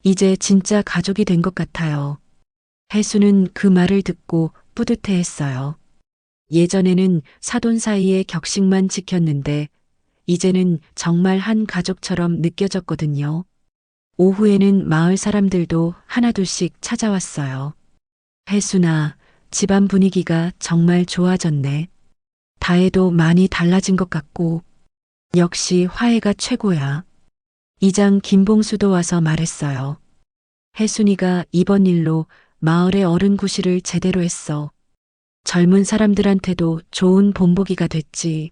이제 진짜 가족이 된 것 같아요. 혜순은 그 말을 듣고 뿌듯해했어요. 예전에는 사돈 사이의 격식만 지켰는데 이제는 정말 한 가족처럼 느껴졌거든요. 오후에는 마을 사람들도 하나둘씩 찾아왔어요. 혜순아, 집안 분위기가 정말 좋아졌네. 다혜도 많이 달라진 것 같고 역시 화해가 최고야. 이장 김봉수도 와서 말했어요. 혜순이가 이번 일로 마을의 어른 구실을 제대로 했어. 젊은 사람들한테도 좋은 본보기가 됐지.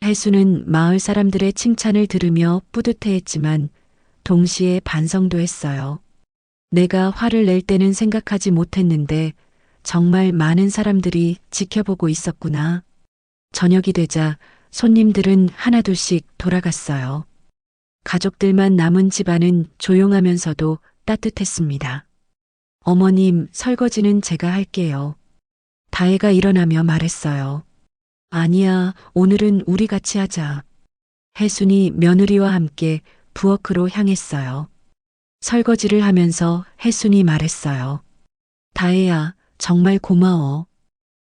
혜수는 마을 사람들의 칭찬을 들으며 뿌듯해했지만 동시에 반성도 했어요. 내가 화를 낼 때는 생각하지 못했는데 정말 많은 사람들이 지켜보고 있었구나. 저녁이 되자 손님들은 하나둘씩 돌아갔어요. 가족들만 남은 집안은 조용하면서도 따뜻했습니다. 어머님, 설거지는 제가 할게요. 다혜가 일어나며 말했어요. 아니야, 오늘은 우리 같이 하자. 혜순이 며느리와 함께 부엌으로 향했어요. 설거지를 하면서 혜순이 말했어요. 다혜야, 정말 고마워.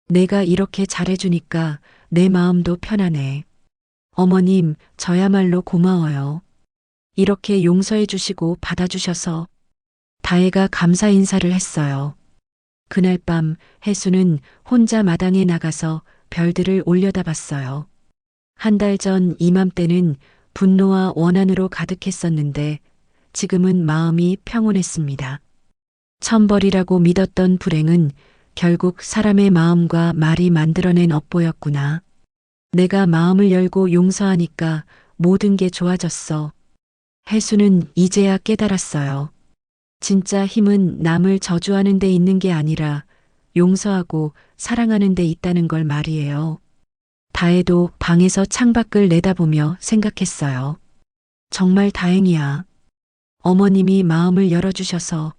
내가 이렇게 잘해주니까 내 마음도 편하네. 어머님, 저야말로 고마워요. 이렇게 용서해 주시고 받아주셔서. 다혜가 감사 인사를 했어요. 그날 밤 혜수는 혼자 마당에 나가서 별들을 올려다봤어요. 한 달 전 이맘때는 분노와 원한으로 가득했었는데 지금은 마음이 평온했습니다. 천벌이라고 믿었던 불행은 결국 사람의 마음과 말이 만들어낸 업보였구나. 내가 마음을 열고 용서하니까 모든 게 좋아졌어. 혜수는 이제야 깨달았어요. 진짜 힘은 남을 저주하는 데 있는 게 아니라 용서하고 사랑하는 데 있다는 걸 말이에요. 다혜도 방에서 창밖을 내다보며 생각했어요. 정말 다행이야. 어머님이 마음을 열어주셔서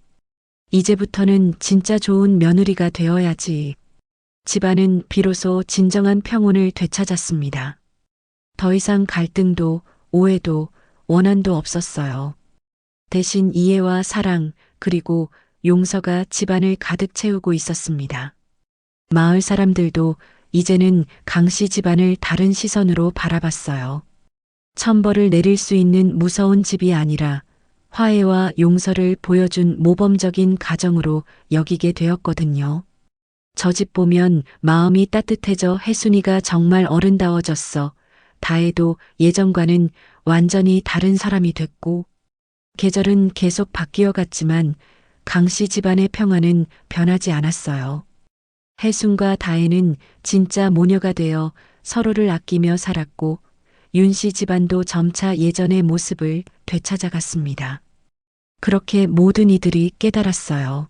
이제부터는 진짜 좋은 며느리가 되어야지. 집안은 비로소 진정한 평온을 되찾았습니다. 더 이상 갈등도 오해도 원한도 없었어요. 대신 이해와 사랑 그리고 용서가 집안을 가득 채우고 있었습니다. 마을 사람들도 이제는 강씨 집안을 다른 시선으로 바라봤어요. 천벌을 내릴 수 있는 무서운 집이 아니라 화해와 용서를 보여준 모범적인 가정으로 여기게 되었거든요. 저 집 보면 마음이 따뜻해져 혜순이가 정말 어른다워졌어. 다혜도 예전과는 완전히 다른 사람이 됐고 계절은 계속 바뀌어 갔지만 강씨 집안의 평화는 변하지 않았어요. 혜순과 다혜는 진짜 모녀가 되어 서로를 아끼며 살았고 윤씨 집안도 점차 예전의 모습을 되찾아갔습니다. 그렇게 모든 이들이 깨달았어요.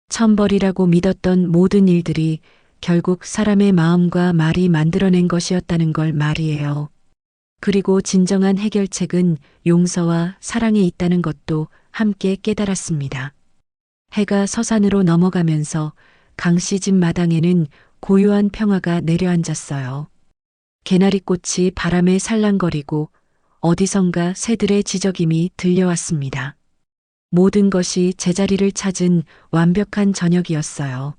천벌이라고 믿었던 모든 일들이 결국 사람의 마음과 말이 만들어낸 것이었다는 걸 말이에요. 그리고 진정한 해결책은 용서와 사랑에 있다는 것도 함께 깨달았습니다. 해가 서산으로 넘어가면서 강씨 집 마당에는 고요한 평화가 내려앉았어요. 개나리꽃이 바람에 살랑거리고 어디선가 새들의 지저귐이 들려왔습니다. 모든 것이 제자리를 찾은 완벽한 저녁이었어요.